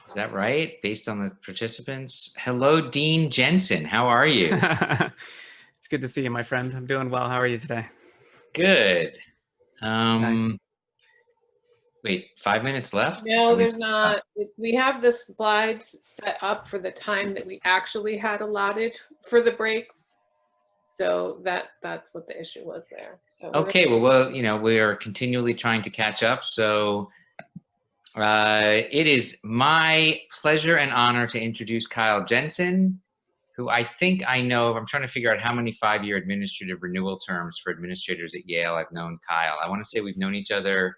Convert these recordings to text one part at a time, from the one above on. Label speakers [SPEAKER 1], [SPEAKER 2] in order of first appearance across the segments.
[SPEAKER 1] Is that right? Based on the participants. Hello, Dean Jensen. How are you?
[SPEAKER 2] It's good to see you, my friend. I'm doing well. How are you today?
[SPEAKER 1] Good.
[SPEAKER 2] Nice.
[SPEAKER 1] Um, Wait, 5 minutes left? Are
[SPEAKER 3] No,
[SPEAKER 1] we?
[SPEAKER 3] there's not. We have the slides set up for the time that we actually had allotted for the breaks. So that's what the issue was there. So
[SPEAKER 1] Okay. Well, we are continually trying to catch up. So it is my pleasure and honor to introduce Kyle Jensen, who I think I know. I'm trying to figure out how many 5-year administrative renewal terms for administrators at Yale I've known Kyle. I want to say we've known each other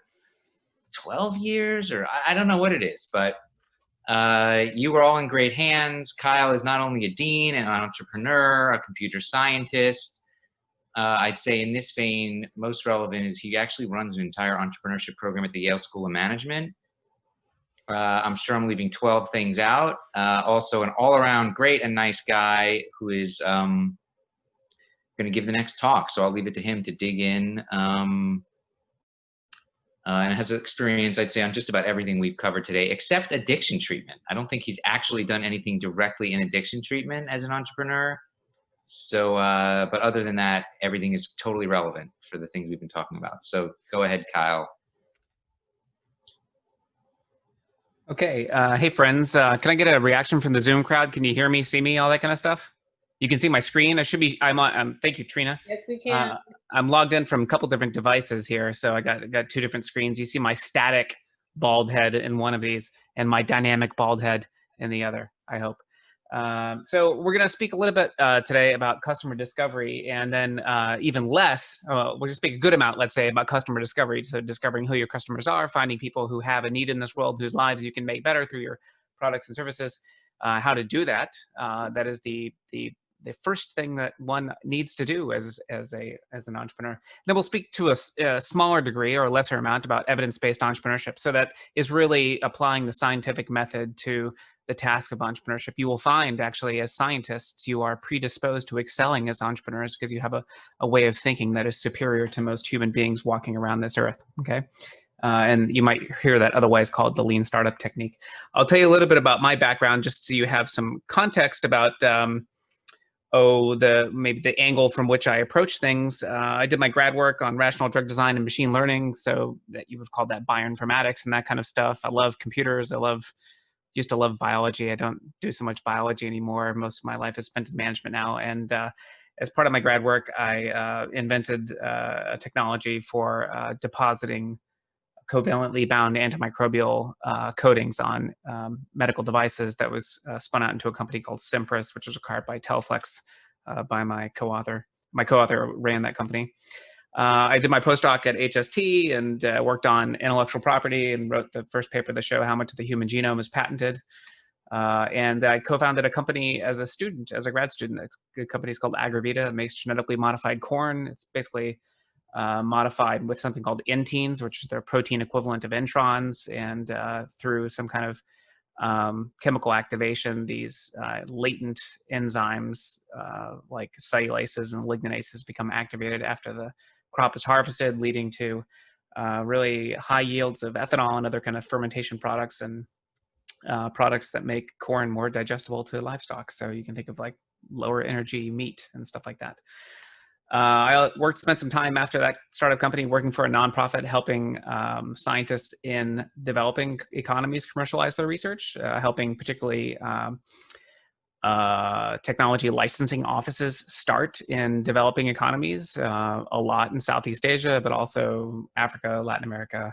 [SPEAKER 1] 12 years, or I don't know what it is, but you were all in great hands. Kyle is not only a dean, an entrepreneur, a computer scientist. I'd say in this vein, most relevant is he actually runs an entire entrepreneurship program at the Yale School of Management. I'm sure I'm leaving 12 things out. Also an all-around great and nice guy who is going to give the next talk. So I'll leave it to him to dig in. And has experience, I'd say, on just about everything we've covered today, except addiction treatment. I don't think he's actually done anything directly in addiction treatment as an entrepreneur. So, but other than that, everything is totally relevant for the things we've been talking about. So go ahead, Kyle.
[SPEAKER 2] Okay. Hey, friends. Can I get a reaction from the Zoom crowd? Can you hear me, see me, all that kind of stuff? You can see my screen. I should be. I'm on. Thank you, Trina.
[SPEAKER 3] yes, we can.
[SPEAKER 2] I'm logged in from a couple different devices here, so I got two different screens. You see my static bald head in one of these, and my dynamic bald head in the other. I hope. So we're going to speak a little bit today about customer discovery, and then even less, we'll just speak a good amount, let's say, about customer discovery. So discovering who your customers are, finding people who have a need in this world, whose lives you can make better through your products and services, how to do that. That is the first thing that one needs to do as an entrepreneur. Then we'll speak to a smaller degree or a lesser amount about evidence-based entrepreneurship. So that is really applying the scientific method to the task of entrepreneurship. You will find, actually, as scientists, you are predisposed to excelling as entrepreneurs because you have a way of thinking that is superior to most human beings walking around this earth. Okay. And you might hear that otherwise called the lean startup technique. I'll tell you a little bit about my background just so you have some context about maybe the angle from which I approach things. I did my grad work on rational drug design and machine learning, so that you would have called that bioinformatics and that kind of stuff. I love computers. Used to love biology. I don't do so much biology anymore. Most of my life is spent in management now. And as part of my grad work, I invented a technology for depositing covalently bound antimicrobial coatings on medical devices that was spun out into a company called Simpris, which was acquired by Telflex by my co-author. My co-author ran that company. I did my postdoc at HST and worked on intellectual property and wrote the first paper that showed how much of the human genome is patented. And I co-founded a company as a grad student. The company is called Agravita. It makes genetically modified corn. It's basically modified with something called inteins, which is their protein equivalent of introns, and through some kind of chemical activation, these latent enzymes like cellulases and lignases become activated after the crop is harvested, leading to really high yields of ethanol and other kind of fermentation products and products that make corn more digestible to livestock. So you can think of like lower energy meat and stuff like that. I spent some time after that startup company working for a nonprofit, helping scientists in developing economies commercialize their research, helping particularly technology licensing offices start in developing economies, a lot in Southeast Asia, but also Africa, Latin America,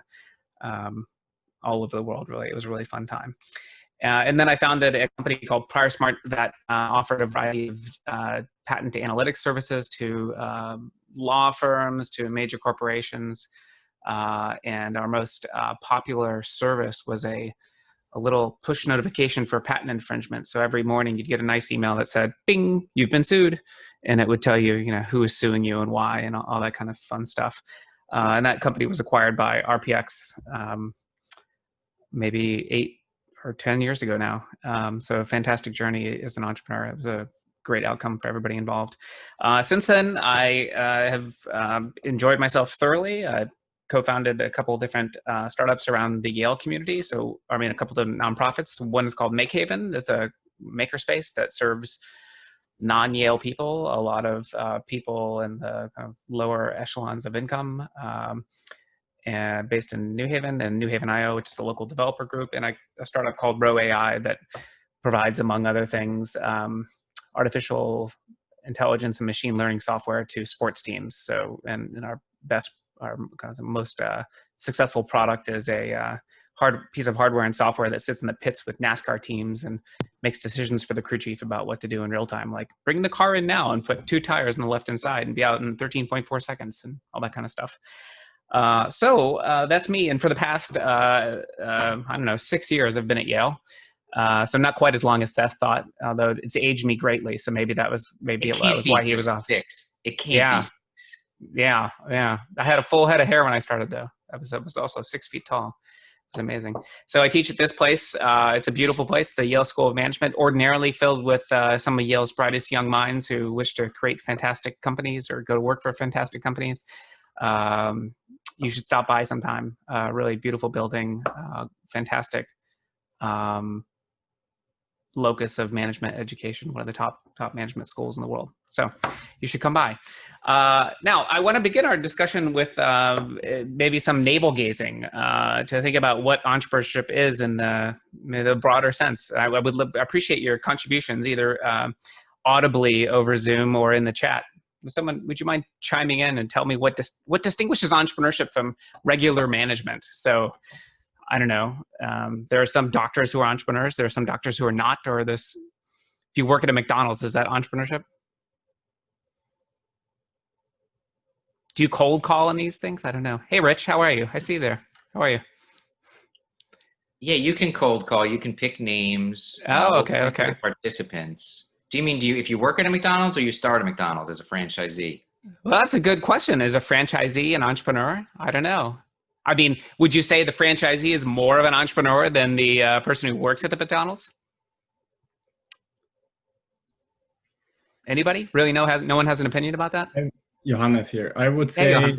[SPEAKER 2] all over the world, really. It was a really fun time. And then I founded a company called PriorSmart that offered a variety of patent analytics services to law firms, to major corporations. And our most popular service was a little push notification for patent infringement. So every morning you'd get a nice email that said, "Bing, you've been sued," and it would tell you, who is suing you and why, and all that kind of fun stuff. And that company was acquired by RPX maybe 8 or 10 years ago now. So a fantastic journey as an entrepreneur. It was a great outcome for everybody involved. Since then, I have enjoyed myself thoroughly. co-founded a couple of different startups around the Yale community. So, I mean, a couple of nonprofits. One is called Make Haven. It's a makerspace that serves non-Yale people, a lot of people in the kind of lower echelons of income, and based in New Haven and New Haven IO, which is a local developer group, and a startup called Row AI that provides, among other things, artificial intelligence and machine learning software to sports teams. So, and our kind of most successful product is a hard piece of hardware and software that sits in the pits with NASCAR teams and makes decisions for the crew chief about what to do in real time, like bring the car in now and put 2 tires on the left-hand side and be out in 13.4 seconds and all that kind of stuff. So that's me. And for the past, I don't know, 6 years, I've been at Yale. So not quite as long as Seth thought, although it's aged me greatly. So maybe that was why he was off.
[SPEAKER 1] 6. It can't be.
[SPEAKER 2] Yeah. I had a full head of hair when I started, though. I was also 6 feet tall. It was amazing. So I teach at this place. It's a beautiful place, the Yale School of Management, ordinarily filled with some of Yale's brightest young minds who wish to create fantastic companies or go to work for fantastic companies. You should stop by sometime. Really beautiful building, fantastic locus of management education, one of the top management schools in the world. So you should come by. Now, I want to begin our discussion with maybe some navel gazing to think about what entrepreneurship is in the broader sense. I would appreciate your contributions, either audibly over Zoom or in the chat. Would you mind chiming in and tell me what distinguishes entrepreneurship from regular management? So, I don't know. There are some doctors who are entrepreneurs. There are some doctors who are not. Or if you work at a McDonald's, is that entrepreneurship? Do you cold call on these things? I don't know. Hey, Rich, how are you? I see you there. How are you?
[SPEAKER 1] Yeah, you can cold call. You can pick names.
[SPEAKER 2] Oh, okay.
[SPEAKER 1] Participants. Do you mean if you work at a McDonald's or you start a McDonald's as a franchisee?
[SPEAKER 2] Well, that's a good question. Is a franchisee an entrepreneur? I don't know. I mean, would you say the franchisee is more of an entrepreneur than the person who works at the McDonald's? Anybody? Really? No one has an opinion about that?
[SPEAKER 4] Johannes here. I would say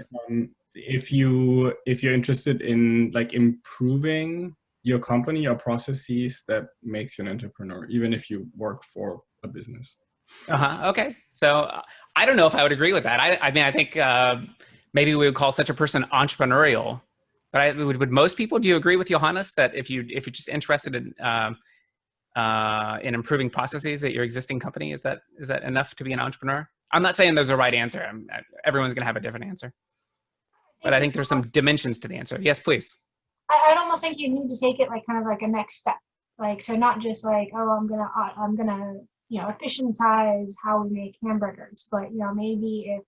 [SPEAKER 4] if you're interested in like improving your company or processes, that makes you an entrepreneur, even if you work for a business.
[SPEAKER 2] Okay. So I don't know if I would agree with that. I mean, I think maybe we would call such a person entrepreneurial. But would most people? Do you agree with Johannes that if you're just interested in improving processes at your existing company, is that enough to be an entrepreneur? I'm not saying there's a right answer. Everyone's going to have a different answer, but I think there's some dimensions to the answer. Yes, please.
[SPEAKER 5] I'd almost think you need to take it like kind of like a next step. Like, so not just like, oh, I'm gonna efficientize how we make hamburgers, but maybe if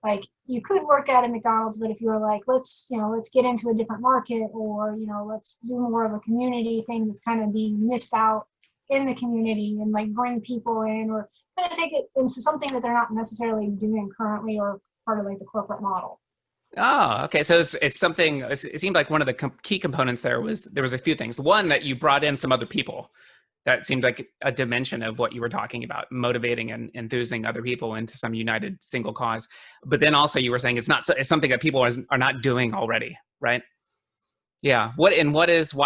[SPEAKER 5] like you could work at a McDonald's, but if you were like, let's get into a different market, or let's do more of a community thing that's kind of being missed out in the community, and like bring people in, or kind of take it into something that they're not necessarily doing currently or part of like the corporate model.
[SPEAKER 2] Oh, okay. So it's something. It seemed like one of the key components there was a few things. One, that you brought in some other people. That seemed like a dimension of what you were talking about, motivating and enthusing other people into some united single cause. But then also you were saying it's something that people are not doing already, right? Yeah. Why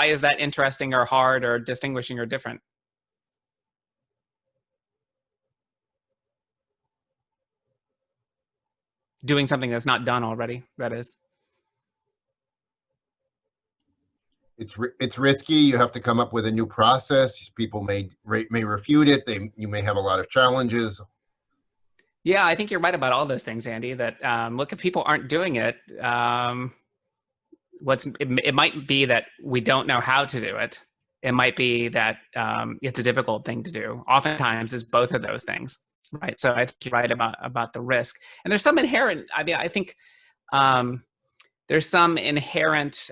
[SPEAKER 2] is that interesting or hard or distinguishing or different? Doing something that's not done already, that is.
[SPEAKER 6] It's risky. You have to come up with a new process. People may refute it. You may have a lot of challenges.
[SPEAKER 2] Yeah, I think you're right about all those things, Andy. That look, if people aren't doing it, it might be that we don't know how to do it. It might be that it's a difficult thing to do. Oftentimes, it's both of those things, right? So I think you're right about the risk. And there's some inherent. I mean, I think there's some inherent.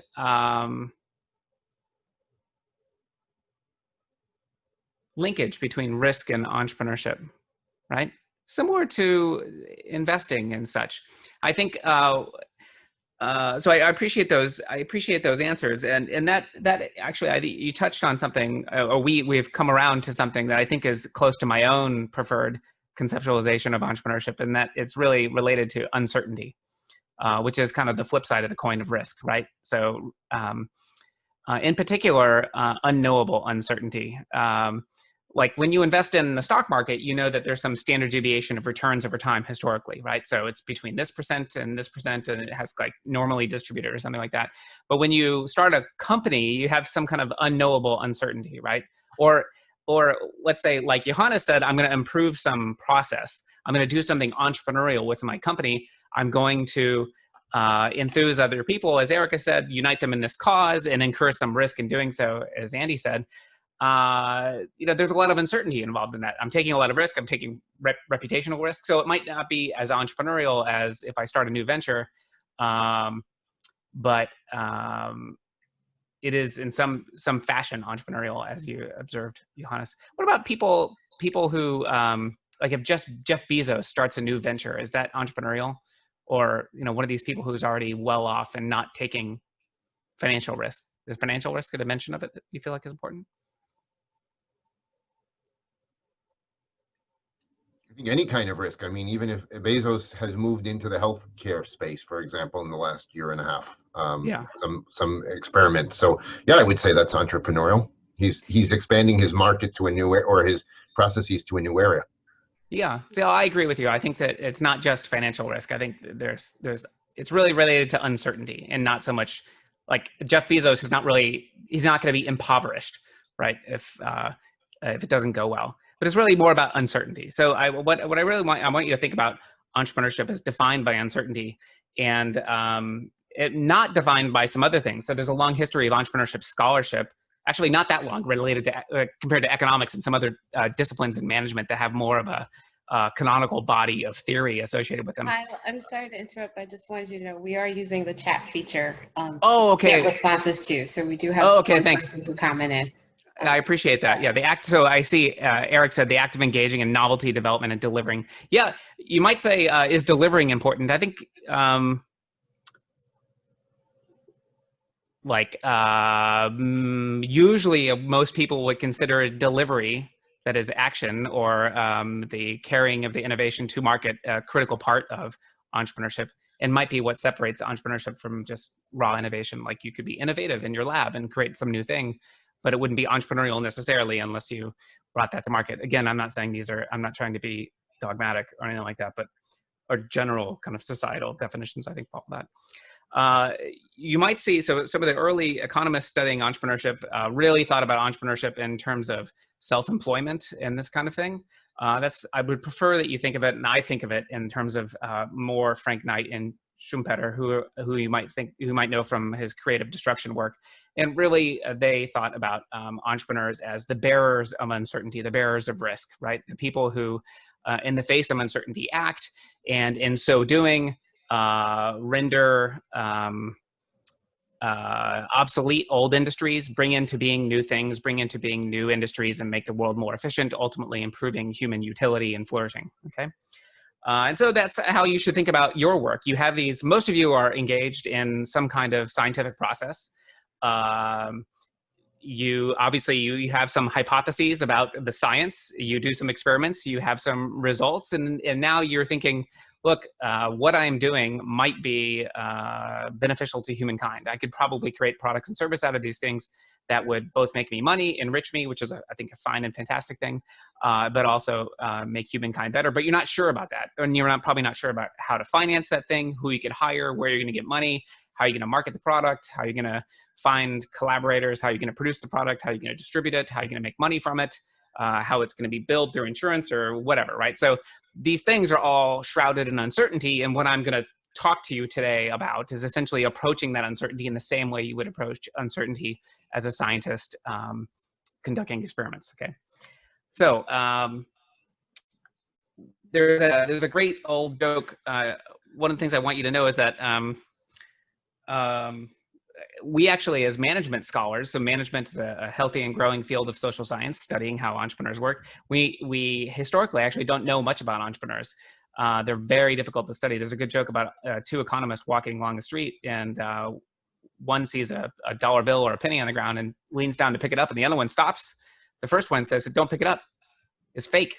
[SPEAKER 2] Linkage between risk and entrepreneurship, right? Similar to investing and such. I think so. I appreciate those. I appreciate those answers, and that actually, you touched on something, or we've come around to something that I think is close to my own preferred conceptualization of entrepreneurship, and that it's really related to uncertainty. which is kind of the flip side of the coin of risk, right? So in particular, unknowable uncertainty. Like when you invest in the stock market, you know that there's some standard deviation of returns over time historically, right? So it's between this percent, and it has like normally distributed or something like that. But when you start a company, you have some kind of unknowable uncertainty, right? Or let's say, like Johannes said, I'm going to improve some process. I'm going to do something entrepreneurial with my company. I'm going to enthuse other people, as Erica said, unite them in this cause and incur some risk in doing so, as Andy said. There's a lot of uncertainty involved in that. I'm taking a lot of risk. I'm taking reputational risk. So it might not be as entrepreneurial as if I start a new venture, but it is in some fashion entrepreneurial, as you observed, Johannes. What about people who like if Jeff Bezos starts a new venture, is that entrepreneurial? Or one of these people who's already well off and not taking financial risk? Is financial risk a dimension of it that you feel like is important?
[SPEAKER 6] I think any kind of risk. I mean, even if Bezos has moved into the healthcare space, for example, in the last year and a half, some experiments. So yeah, I would say that's entrepreneurial. He's expanding his market to a new or his processes to a new area.
[SPEAKER 2] Yeah, so I agree with you. I think that it's not just financial risk. I think it's really related to uncertainty, and not so much like Jeff Bezos he's not going to be impoverished, right? If it doesn't go well. But it's really more about uncertainty. So I want you to think about entrepreneurship as defined by uncertainty, and it not defined by some other things. So there's a long history of entrepreneurship scholarship, actually not that long, related to compared to economics and some other disciplines in management that have more of a canonical body of theory associated with them.
[SPEAKER 7] Kyle, I'm sorry to interrupt. I just wanted you to know we are using the chat feature.
[SPEAKER 2] To get
[SPEAKER 7] responses too. So we do have
[SPEAKER 2] thanks.
[SPEAKER 7] Who comment in.
[SPEAKER 2] I appreciate that. Yeah, so I see Eric said the act of engaging in novelty development and delivering. Yeah, you might say, is delivering important? I think usually most people would consider delivery, that is action, or the carrying of the innovation to market, a critical part of entrepreneurship, and might be what separates entrepreneurship from just raw innovation. Like you could be innovative in your lab and create some new thing, but it wouldn't be entrepreneurial necessarily unless you brought that to market. Again, I'm not saying I'm not trying to be dogmatic or anything like that, but are general kind of societal definitions, I think, follow that. You might see, so some of the early economists studying entrepreneurship really thought about entrepreneurship in terms of self-employment and this kind of thing. I would prefer that you think of it, and I think of it in terms of more Frank Knight and Schumpeter, who you might know from his creative destruction work. And really, they thought about entrepreneurs as the bearers of uncertainty, the bearers of risk, right? The people who, in the face of uncertainty, act, and in so doing, render obsolete old industries, bring into being new things, bring into being new industries, and make the world more efficient, ultimately improving human utility and flourishing, okay? And so that's how you should think about your work. You have most of you are engaged in some kind of scientific process. You have some hypotheses about the science, you do some experiments, you have some results, and now you're thinking, look, what I'm doing might be beneficial to humankind. I could probably create products and service out of these things that would both make me money, enrich me, which is, I think, a fine and fantastic thing, but also make humankind better. But you're not sure about that. And you're probably not sure about how to finance that thing, who you could hire, where you're going to get money, how you're going to market the product, how you're going to find collaborators, how you're going to produce the product, how you're going to distribute it, how you're going to make money from it, how it's going to be billed through insurance or whatever, right? So these things are all shrouded in uncertainty. And what I'm going to talk to you today about is essentially approaching that uncertainty in the same way you would approach uncertainty as a scientist conducting experiments, okay? So there's a great old joke. One of the things I want you to know is that we actually, as management scholars, so management is a healthy and growing field of social science, studying how entrepreneurs work. We historically actually don't know much about entrepreneurs. They're very difficult to study. There's a good joke about two economists walking along the street, and one sees a dollar bill or a penny on the ground and leans down to pick it up, and the other one stops. The first one says, "Don't pick it up. It's fake."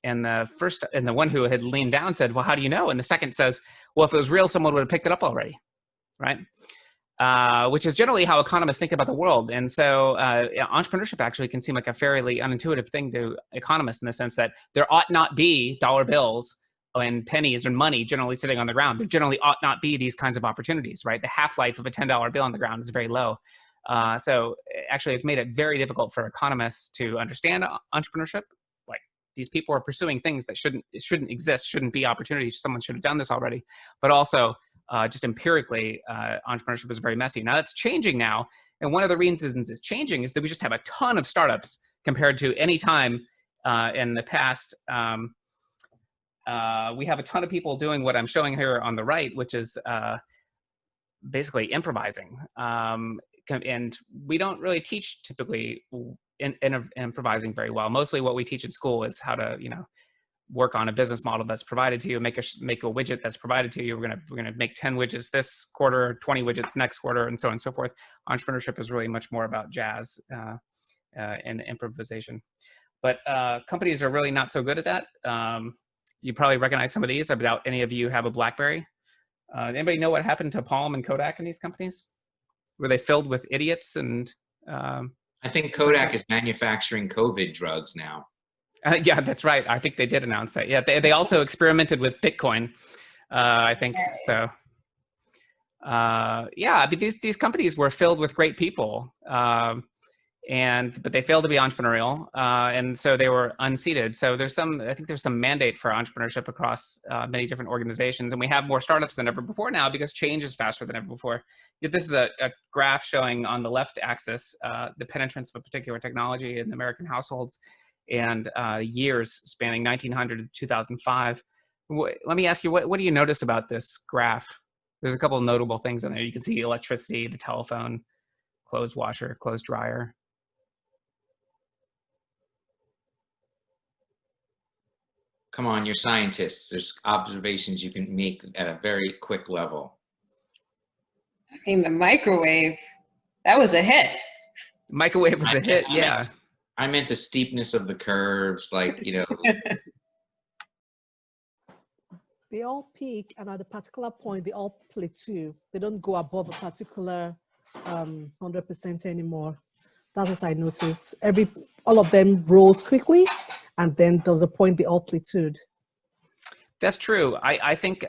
[SPEAKER 2] And the one who had leaned down said, well, how do you know? And the second says, well, if it was real, someone would have picked it up already, right? Which is generally how economists think about the world. And so entrepreneurship actually can seem like a fairly unintuitive thing to economists in the sense that there ought not be dollar bills and pennies and money generally sitting on the ground. There generally ought not be these kinds of opportunities, right? The half-life of a $10 bill on the ground is very low. So actually, it's made it very difficult for economists to understand entrepreneurship. Like, these people are pursuing things that shouldn't exist, shouldn't be opportunities. Someone should have done this already. But also, just empirically, entrepreneurship is very messy. Now that's changing now. And one of the reasons it's changing is that we just have a ton of startups compared to any time in the past. We have a ton of people doing what I'm showing here on the right, which is basically improvising. And we don't really teach typically improvising very well. Mostly what we teach in school is how to, work on a business model that's provided to you, make a widget that's provided to you. We're gonna make 10 widgets this quarter, 20 widgets next quarter, and so on and so forth. Entrepreneurship is really much more about jazz and improvisation. But companies are really not so good at that. You probably recognize some of these. I doubt any of you have a BlackBerry. Anybody know what happened to Palm and Kodak in these companies? Were they filled with idiots? And
[SPEAKER 1] I think Kodak is manufacturing COVID drugs now.
[SPEAKER 2] Yeah, that's right. I think they did announce that. Yeah, they also experimented with Bitcoin, I think. So, yeah, but these companies were filled with great people, but they failed to be entrepreneurial, and so they were unseated. So I think there's some mandate for entrepreneurship across many different organizations, and we have more startups than ever before now because change is faster than ever before. This is a graph showing on the left axis the penetrance of a particular technology in American households, and years spanning 1900 to 2005. Let me ask you, what do you notice about this graph? There's a couple of notable things in there. You can see electricity, the telephone, clothes washer, clothes dryer.
[SPEAKER 1] Come on, you're scientists. There's observations you can make at a very quick level.
[SPEAKER 7] I mean, the microwave, that was a hit.
[SPEAKER 2] Microwave was a hit, yeah.
[SPEAKER 1] I meant the steepness of the curves, like,
[SPEAKER 8] They all peak, and at a particular point, they all plateau. They don't go above a particular 100% anymore. That's what I noticed. All of them rose quickly, and then there was a point they all plateaued.
[SPEAKER 2] That's true. I think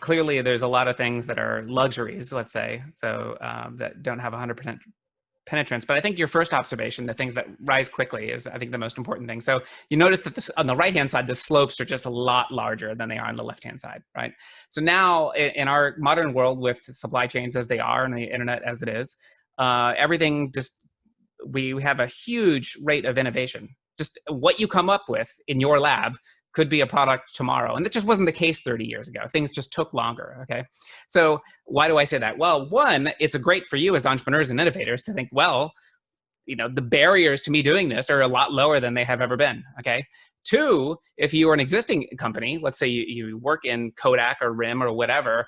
[SPEAKER 2] clearly there's a lot of things that are luxuries, let's say, so that don't have 100% penetrance. But I think your first observation, the things that rise quickly, is I think the most important thing. So you notice that on the right-hand side, the slopes are just a lot larger than they are on the left-hand side, right? So now in our modern world with supply chains as they are and the internet as it is, everything we have a huge rate of innovation. Just what you come up with in your lab could be a product tomorrow. And that just wasn't the case 30 years ago. Things just took longer, okay? So why do I say that? Well, one, it's great for you as entrepreneurs and innovators to think, well, the barriers to me doing this are a lot lower than they have ever been, okay? Two, if you are an existing company, let's say you work in Kodak or RIM or whatever,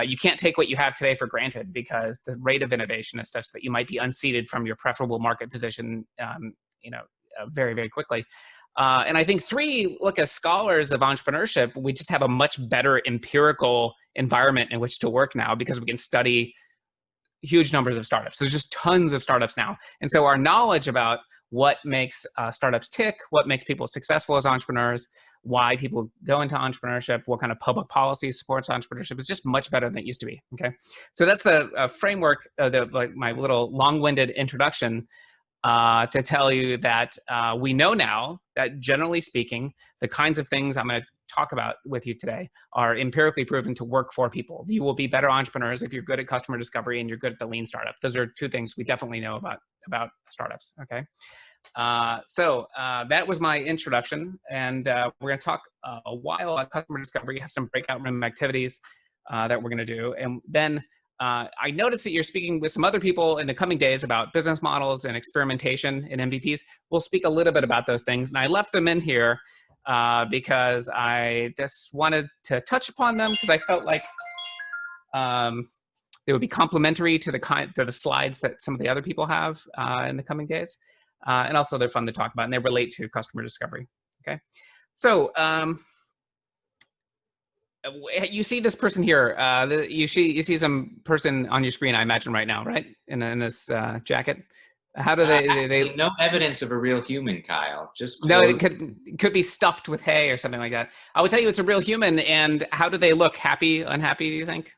[SPEAKER 2] you can't take what you have today for granted because the rate of innovation is such that you might be unseated from your preferable market position, very, very quickly. And I think three, look, as scholars of entrepreneurship, we just have a much better empirical environment in which to work now because we can study huge numbers of startups. There's just tons of startups now. And so our knowledge about what makes startups tick, what makes people successful as entrepreneurs, why people go into entrepreneurship, what kind of public policy supports entrepreneurship is just much better than it used to be, okay? So that's the framework, my little long-winded introduction to tell you that we know now that generally speaking, the kinds of things I'm going to talk about with you today are empirically proven to work for people. You will be better entrepreneurs if you're good at customer discovery and you're good at the lean startup. Those are two things we definitely know about startups, okay? So that was my introduction, and we're going to talk a while about customer discovery, have some breakout room activities that we're going to do, and then I noticed that you're speaking with some other people in the coming days about business models and experimentation and MVPs. We'll speak a little bit about those things. And I left them in here because I just wanted to touch upon them because I felt like they would be complementary to the slides that some of the other people have in the coming days. And also they're fun to talk about, and they relate to customer discovery. Okay. So you see this person here. You see some person on your screen, I imagine, right now, right? In this jacket. How do they
[SPEAKER 1] no evidence of a real human, Kyle. Just
[SPEAKER 2] no, it could be stuffed with hay or something like that. I would tell you it's a real human. And how do they look? Happy, unhappy, do you think?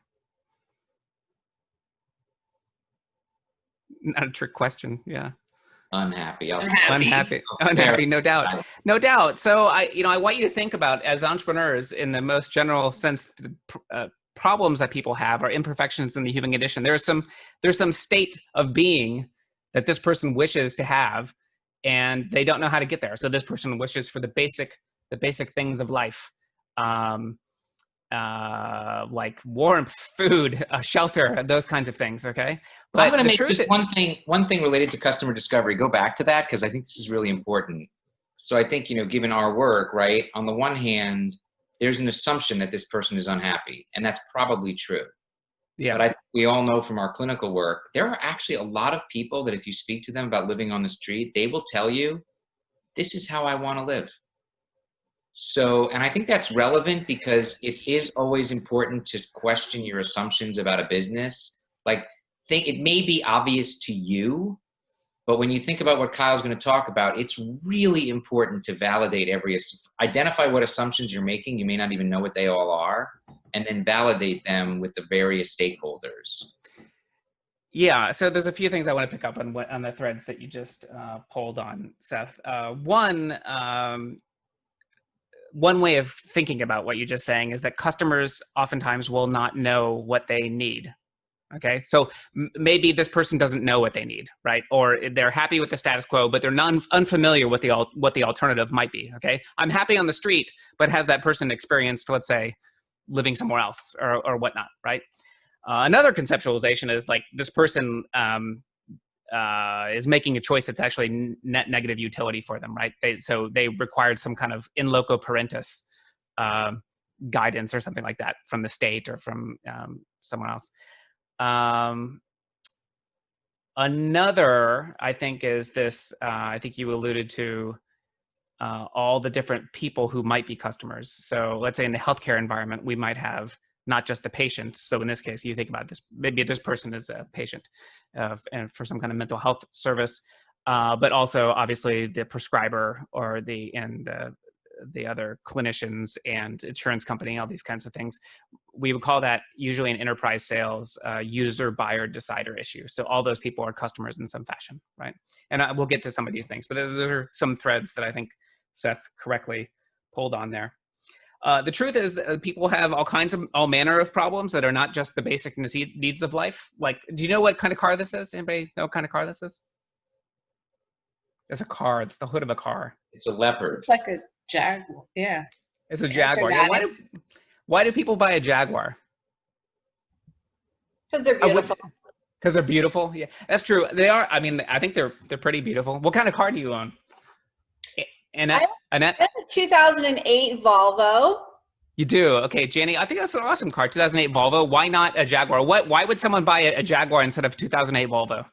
[SPEAKER 2] Not a trick question. Yeah.
[SPEAKER 1] Unhappy.
[SPEAKER 2] Unhappy, no doubt. No doubt. So I want you to think about, as entrepreneurs, in the most general sense, the problems that people have are imperfections in the human condition. There's some state of being that this person wishes to have, and they don't know how to get there. So this person wishes for the basic things of life, like warmth, food, shelter, those kinds of things. Okay,
[SPEAKER 1] but I'm going to make just one thing related to customer discovery. Go back to that, because I think this is really important. So I think, given our work, right, on the one hand, there's an assumption that this person is unhappy, and that's probably true. Yeah. But we all know from our clinical work, there are actually a lot of people that if you speak to them about living on the street, they will tell you, this is how I want to live. So, and I think that's relevant because it is always important to question your assumptions about a business. Like, it may be obvious to you, but when you think about what Kyle's going to talk about, it's really important to validate identify what assumptions you're making. You may not even know what they all are, and then validate them with the various stakeholders.
[SPEAKER 2] Yeah, so there's a few things I want to pick up on the threads that you just pulled on, Seth. One way of thinking about what you're just saying is that customers oftentimes will not know what they need. Okay, so maybe this person doesn't know what they need, right? Or they're happy with the status quo, but they're unfamiliar with what the alternative might be. Okay, I'm happy on the street, but has that person experienced, let's say, living somewhere else or whatnot, right? Another conceptualization is like this person is making a choice that's actually net negative utility for them, right? So they required some kind of in loco parentis guidance or something like that from the state or from someone else. Another, I think, is this, I think you alluded to all the different people who might be customers. So let's say in the healthcare environment, we might have not just the patient. So in this case, you think about this, maybe this person is a patient and for some kind of mental health service, but also obviously the prescriber or the other clinicians and insurance company, all these kinds of things. We would call that usually in enterprise sales, user, buyer, decider issue. So all those people are customers in some fashion, right? And we'll get to some of these things, but there are some threads that I think Seth correctly pulled on there. The truth is that people have all manner of problems that are not just the basic needs of life. Like, do you know what kind of car this is? Anybody know what kind of car this is? It's a car. It's the hood of a car.
[SPEAKER 1] It's a Leopard.
[SPEAKER 7] It's like a Jaguar. Yeah.
[SPEAKER 2] It's a Jaguar. Yeah, why do people buy a Jaguar?
[SPEAKER 9] Because they're beautiful.
[SPEAKER 2] Because they're beautiful. Yeah, that's true. They are. I mean, I think they're pretty beautiful. What kind of car do you own? Annette?
[SPEAKER 9] I have a 2008 Volvo.
[SPEAKER 2] You do? Okay, Jenny, I think that's an awesome car, 2008 Volvo. Why not a Jaguar? Why would someone buy a Jaguar instead of 2008 Volvo?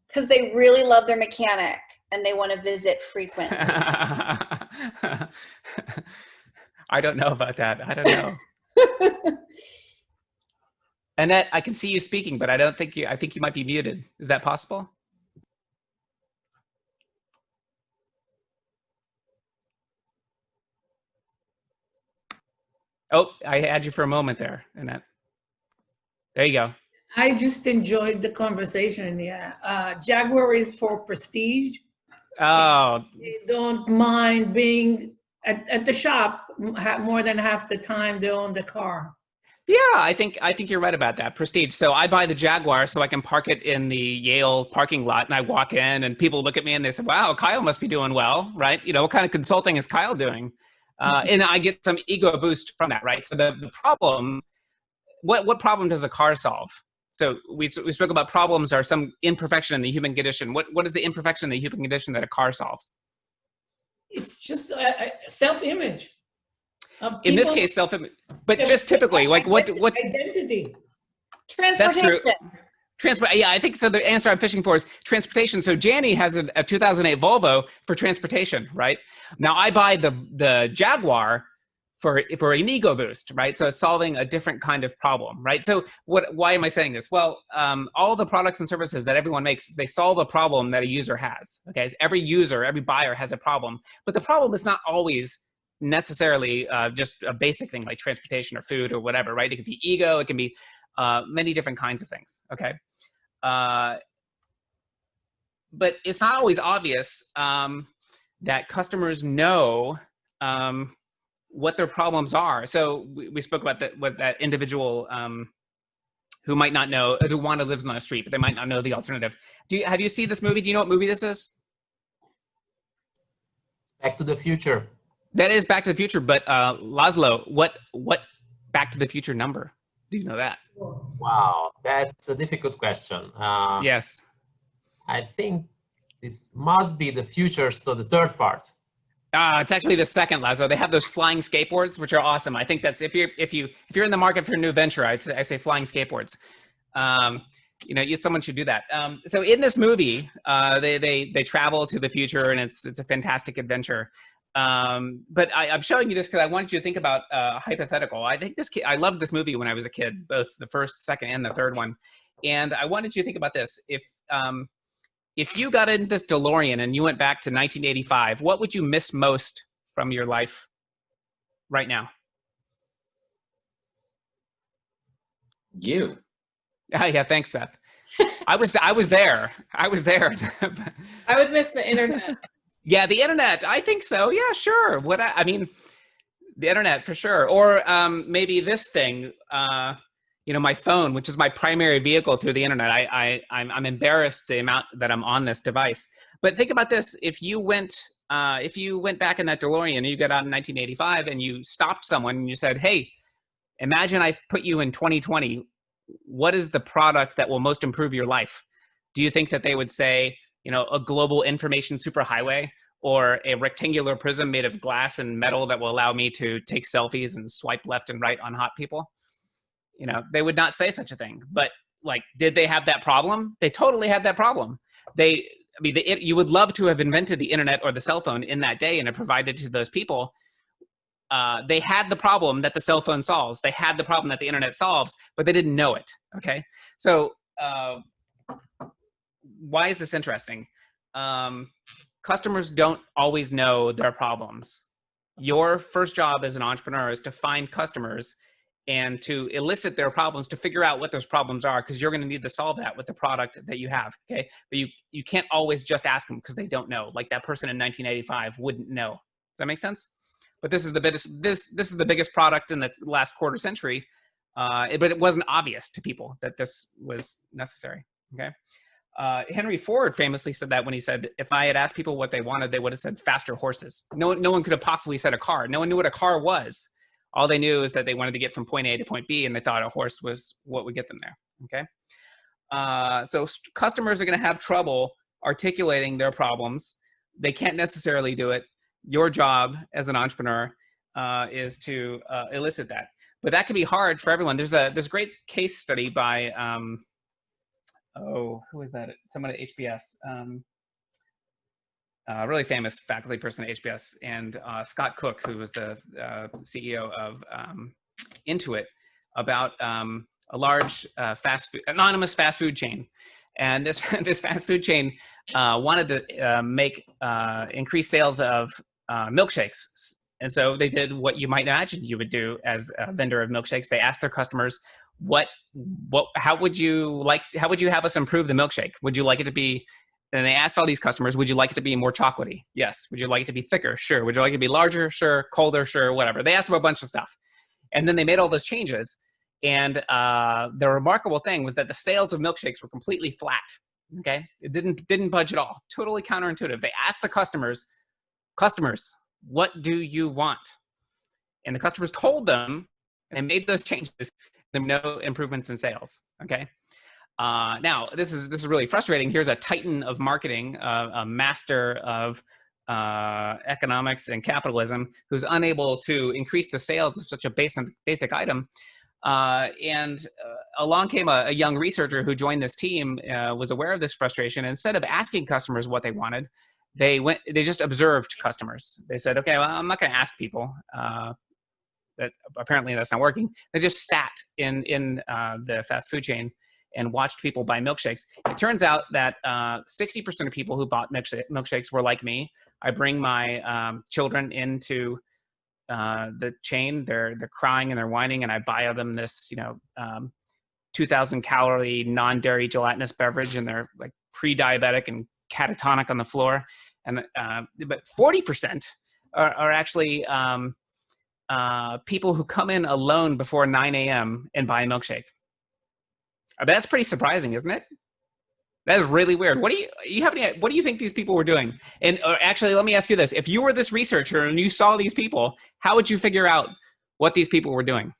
[SPEAKER 9] Because they really love their mechanic and they want to visit frequently.
[SPEAKER 2] I don't know about that. I don't know. Annette, I can see you speaking, but I think you might be muted. Is that possible? Oh, I had you for a moment there, Annette. There you go.
[SPEAKER 10] I just enjoyed the conversation. Yeah. Jaguar is for prestige.
[SPEAKER 2] Oh.
[SPEAKER 10] They don't mind being at the shop more than half the time they own the car.
[SPEAKER 2] Yeah, I think you're right about that. Prestige. So I buy the Jaguar so I can park it in the Yale parking lot, and I walk in and people look at me and they say, wow, Kyle must be doing well, right? You know, what kind of consulting is Kyle doing? And I get some ego boost from that, right? So the problem, what problem does a car solve? So we spoke about problems are some imperfection in the human condition. What is the imperfection in the human condition that a car solves?
[SPEAKER 10] It's just self-image.
[SPEAKER 2] In this case, self-image, but just typically, like what
[SPEAKER 10] identity.
[SPEAKER 9] Transportation.
[SPEAKER 2] That's true. Yeah, I think so. The answer I'm fishing for is transportation. So Janny has a 2008 Volvo for transportation, right? Now I buy the Jaguar for an ego boost, right? So it's solving a different kind of problem, right? So why am I saying this? Well, all the products and services that everyone makes, they solve a problem that a user has, okay? So every user, every buyer has a problem, but the problem is not always necessarily just a basic thing like transportation or food or whatever, right? It could be ego, it can be many different kinds of things, okay? But it's not always obvious that customers know what their problems are. So we spoke about that individual who might not know, who want to live on a street, but they might not know the alternative. Have you seen this movie? Do you know what movie this is?
[SPEAKER 11] Back to the Future.
[SPEAKER 2] That is Back to the Future, but Laszlo, what Back to the Future number? Do you know that?
[SPEAKER 11] Wow, that's a difficult question.
[SPEAKER 2] Yes.
[SPEAKER 11] I think this must be the future, so the third part.
[SPEAKER 2] It's actually the second, Laszlo. They have those flying skateboards, which are awesome. I think that's if you're in the market for a new venture, I say flying skateboards. Someone should do that. So in this movie, they travel to the future, and it's a fantastic adventure. But I'm showing you this because I wanted you to think about a hypothetical. I think I loved this movie when I was a kid, both the first, second, and the third one. And I wanted you to think about this. If you got in this DeLorean and you went back to 1985, what would you miss most from your life right now?
[SPEAKER 1] You.
[SPEAKER 2] Yeah, thanks, Seth. I was there. I was there.
[SPEAKER 3] I would miss the internet.
[SPEAKER 2] Yeah, the internet. I think so. Yeah, sure. I mean, the internet for sure. Or maybe this thing, my phone, which is my primary vehicle through the internet. I'm embarrassed the amount that I'm on this device. But think about this: if you went back in that DeLorean and you got out in 1985 and you stopped someone and you said, "Hey, imagine I've put you in 2020. What is the product that will most improve your life?" Do you think that they would say, a global information superhighway, or a rectangular prism made of glass and metal that will allow me to take selfies and swipe left and right on hot people? They would not say such a thing. But did they have that problem? They totally had that problem. You would love to have invented the internet or the cell phone in that day and have provided to those people. They had the problem that the cell phone solves. They had the problem that the internet solves, but they didn't know it. Okay. So why is this interesting? Customers don't always know their problems. Your first job as an entrepreneur is to find customers and to elicit their problems, to figure out what those problems are, because you're going to need to solve that with the product that you have. Okay. But you can't always just ask them because they don't know. Like that person in 1985 wouldn't know. Does that make sense? But this is the biggest product in the last quarter century. But it wasn't obvious to people that this was necessary. Okay. Henry Ford famously said that when he said, if I had asked people what they wanted, they would have said faster horses. No one could have possibly said a car. No one knew what a car was. All they knew is that they wanted to get from point A to point B, and they thought a horse was what would get them there. Okay. So customers are going to have trouble articulating their problems. They can't necessarily do it. Your job as an entrepreneur is to elicit that. But that can be hard for everyone. There's a great case study by, who is that? Someone at HBS. A really famous faculty person at HBS, and Scott Cook, who was the CEO of Intuit, about a large anonymous fast food chain. And this fast food chain wanted to increase sales of milkshakes. And so they did what you might imagine you would do as a vendor of milkshakes. They asked their customers, how would you have us improve the milkshake? Would you like it to be, and they asked all these customers, would you like it to be more chocolatey? Yes. Would you like it to be thicker? Sure. Would you like it to be larger? Sure. Colder? Sure. Whatever. They asked them a bunch of stuff. And then they made all those changes. And the remarkable thing was that the sales of milkshakes were completely flat. Okay. It didn't budge at all. Totally counterintuitive. They asked the customers, what do you want? And the customers told them, and they made those changes. There were no improvements in sales. Okay. Now this is really frustrating. Here's a titan of marketing, a master of economics and capitalism, who's unable to increase the sales of such a basic item. And along came a young researcher who joined this team, was aware of this frustration. Instead of asking customers what they wanted, they just observed customers. They said, okay, well, I'm not going to ask people. That apparently that's not working. They just sat in the fast food chain and watched people buy milkshakes. It turns out that 60% of people who bought milkshakes were like me. I bring my children into the chain. They're crying and they're whining, and I buy them this 2,000 calorie non-dairy gelatinous beverage, and they're like pre-diabetic and catatonic on the floor. And but 40% are actually people who come in alone before 9 a.m. and buy a milkshake. That's pretty surprising, isn't it? That is really weird. What do you think these people were doing? And actually, let me ask you this. If you were this researcher and you saw these people, how would you figure out what these people were doing?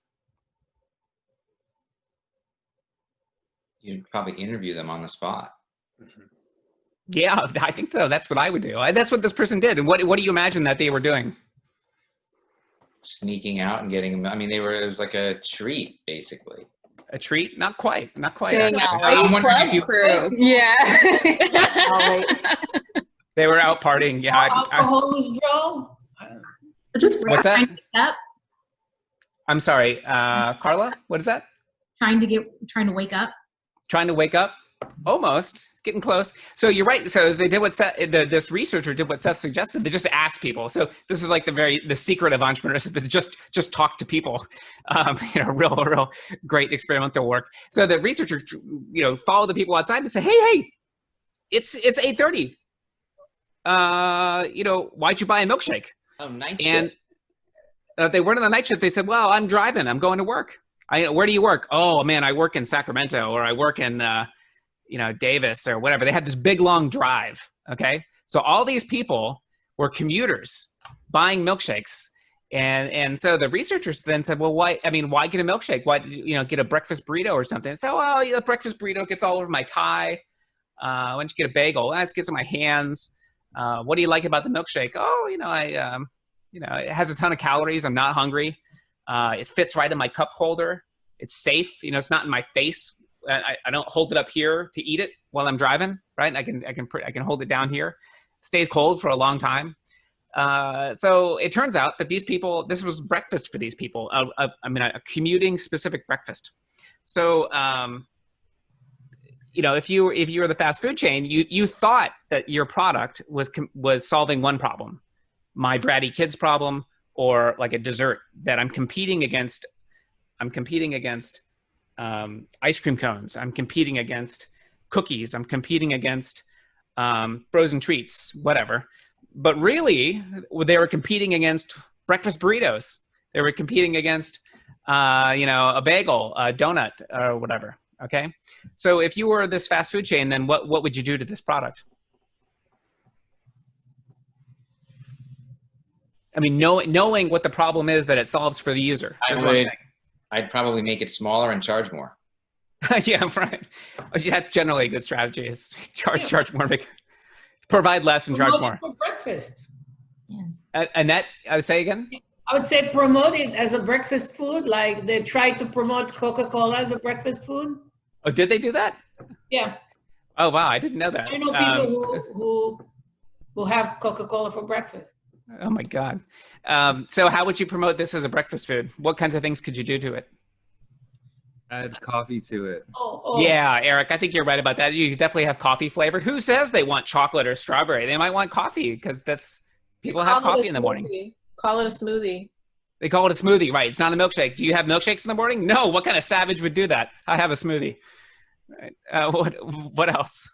[SPEAKER 1] You'd probably interview them on the spot.
[SPEAKER 2] Yeah, I think so. That's what I would do. That's what this person did. And what do you imagine that they were doing?
[SPEAKER 1] Sneaking out and getting them. I mean, it was like a treat, basically.
[SPEAKER 2] A treat? Not quite.
[SPEAKER 7] Club crew. Yeah.
[SPEAKER 2] They were out partying. Yeah.
[SPEAKER 10] Alcohol withdrawal?
[SPEAKER 2] What's that? I'm sorry, Carla. What is that?
[SPEAKER 12] Trying to wake up.
[SPEAKER 2] Trying to wake up. Almost getting close. So you're right. So they did what this researcher did what Seth suggested. They just asked people. So this is like the secret of entrepreneurship is just talk to people. Real great experimental work. So the researcher, followed the people outside and said, hey, it's 8:30. Why'd you buy a milkshake?
[SPEAKER 1] Oh, night shift.
[SPEAKER 2] And they weren't on the night shift. They said, well, I'm driving. I'm going to work. Where do you work? Oh man, I work in Sacramento, or I work in Davis or whatever. They had this big long drive. Okay. So all these people were commuters buying milkshakes. And so the researchers then said, well, why get a milkshake? Why, get a breakfast burrito or something? So, the breakfast burrito gets all over my tie. Why don't you get a bagel? It gets on my hands. What do you like about the milkshake? Oh, it has a ton of calories. I'm not hungry. It fits right in my cup holder. It's safe. It's not in my face. I don't hold it up here to eat it while I'm driving, right? I can hold it down here. It stays cold for a long time. So it turns out that these people, this was breakfast for these people. A commuting specific breakfast. So, if you were the fast food chain, you thought that your product was solving one problem, my bratty kids problem, or like a dessert that I'm competing against ice cream cones. I'm competing against cookies. I'm competing against frozen treats, whatever. But really, they were competing against breakfast burritos. They were competing against, a bagel, a donut, or whatever. Okay. So if you were this fast food chain, then what would you do to this product? I mean, knowing what the problem is that it solves for the user.
[SPEAKER 1] I'd probably make it smaller and charge more.
[SPEAKER 2] Yeah, right. That's generally a good strategy. Is charge more, provide less and charge more.
[SPEAKER 10] For breakfast.
[SPEAKER 2] Yeah. Annette, I would say again.
[SPEAKER 10] I would say promote it as a breakfast food, like they tried to promote Coca-Cola as a breakfast food.
[SPEAKER 2] Oh, did they do that?
[SPEAKER 10] Yeah.
[SPEAKER 2] Oh wow, I didn't know that.
[SPEAKER 10] I know people who have Coca-Cola for breakfast.
[SPEAKER 2] Oh my God. So how would you promote this as a breakfast food? What kinds of things could you do to it?
[SPEAKER 13] Add coffee to it.
[SPEAKER 10] Oh.
[SPEAKER 2] Yeah, Eric, I think you're right about that. You definitely have coffee flavored. Who says they want chocolate or strawberry? They might want coffee because people have coffee in the morning.
[SPEAKER 3] Call it a smoothie.
[SPEAKER 2] They call it a smoothie, right? It's not a milkshake. Do you have milkshakes in the morning? No. What kind of savage would do that? I have a smoothie. Right. What else?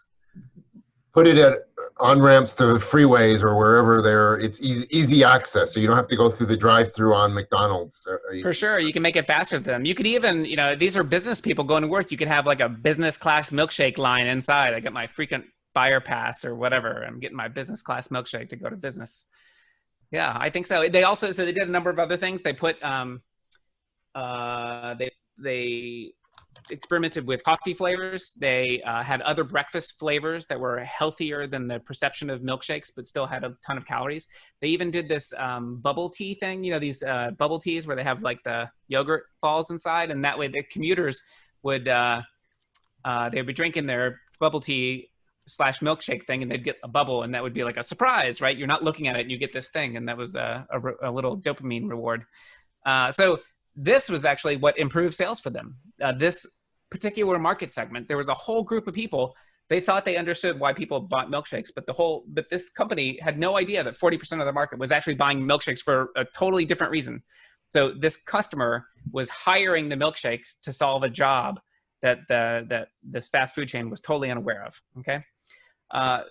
[SPEAKER 6] Put it at on-ramps to freeways or wherever it's easy access, so you don't have to go through the drive-through on McDonald's.
[SPEAKER 2] For sure, you can make it faster for them. You could even, these are business people going to work. You could have like a business class milkshake line inside. I got my frequent buyer pass or whatever. I'm getting my business class milkshake to go to business. Yeah, I think so. They also, they did a number of other things. They put, they experimented with coffee flavors. They had other breakfast flavors that were healthier than the perception of milkshakes, but still had a ton of calories. They even did this bubble tea thing, you know, these bubble teas where they have like the yogurt balls inside, and that way the commuters would they'd be drinking their bubble tea / milkshake thing, and they'd get a bubble, and that would be like a surprise, right? You're not looking at it, and you get this thing, and that was a little dopamine reward. So this was actually what improved sales for them. This particular market segment, there was a whole group of people. They thought they understood why people bought milkshakes, but this company had no idea that 40% of the market was actually buying milkshakes for a totally different reason. So this customer was hiring the milkshake to solve a job that this fast food chain was totally unaware of. Okay,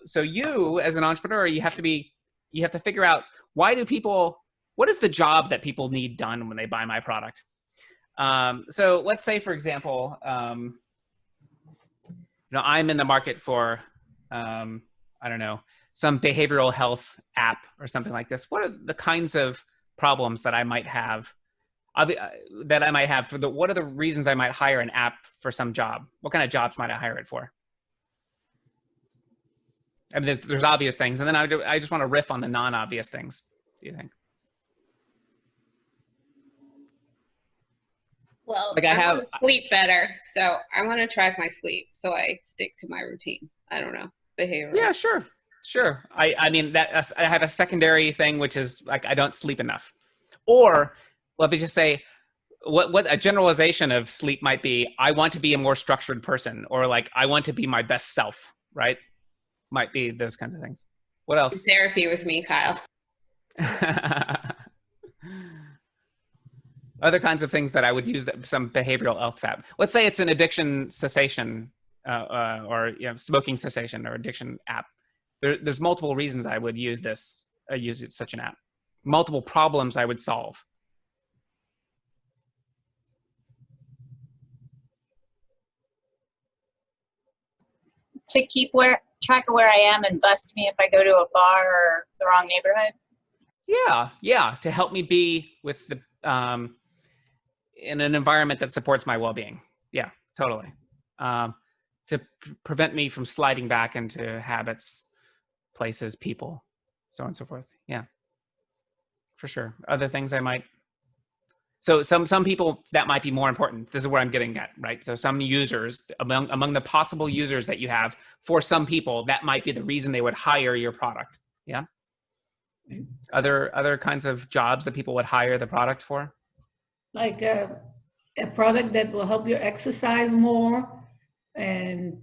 [SPEAKER 2] so you as an entrepreneur, you have to figure out what is the job that people need done when they buy my product. So let's say, for example, I'm in the market for, I don't know, some behavioral health app or something like this. What are the kinds of problems that I might have? What are the reasons I might hire an app for some job? What kind of jobs might I hire it for? I mean, there's obvious things, and then I just want to riff on the non-obvious things. Do you think?
[SPEAKER 7] Well,
[SPEAKER 2] like
[SPEAKER 7] I want to sleep better, so I want to track my sleep so I stick to my routine. I don't know, behavioral.
[SPEAKER 2] Yeah, sure. I mean that I have a secondary thing, which is like I don't sleep enough, or let me just say, what a generalization of sleep might be. I want to be a more structured person, or like I want to be my best self. Right? Might be those kinds of things. What else?
[SPEAKER 7] Therapy with me, Kyle.
[SPEAKER 2] Other kinds of things that I would use some behavioral health app. Let's say it's an addiction cessation or smoking cessation or addiction app. There's multiple reasons I would use such an app. Multiple problems I would solve.
[SPEAKER 9] To keep track of where I am and bust me if I go to a bar or the wrong neighborhood.
[SPEAKER 2] Yeah. To help me be with the in an environment that supports my well-being. Yeah, totally. To prevent me from sliding back into habits, places, people, so on and so forth. Yeah, for sure. Other things I might. So some people that might be more important. This is where I'm getting at, right? So some users, among the possible users that you have, for some people, that might be the reason they would hire your product. Yeah. Other kinds of jobs that people would hire the product for?
[SPEAKER 10] Like a product that will help you exercise more and.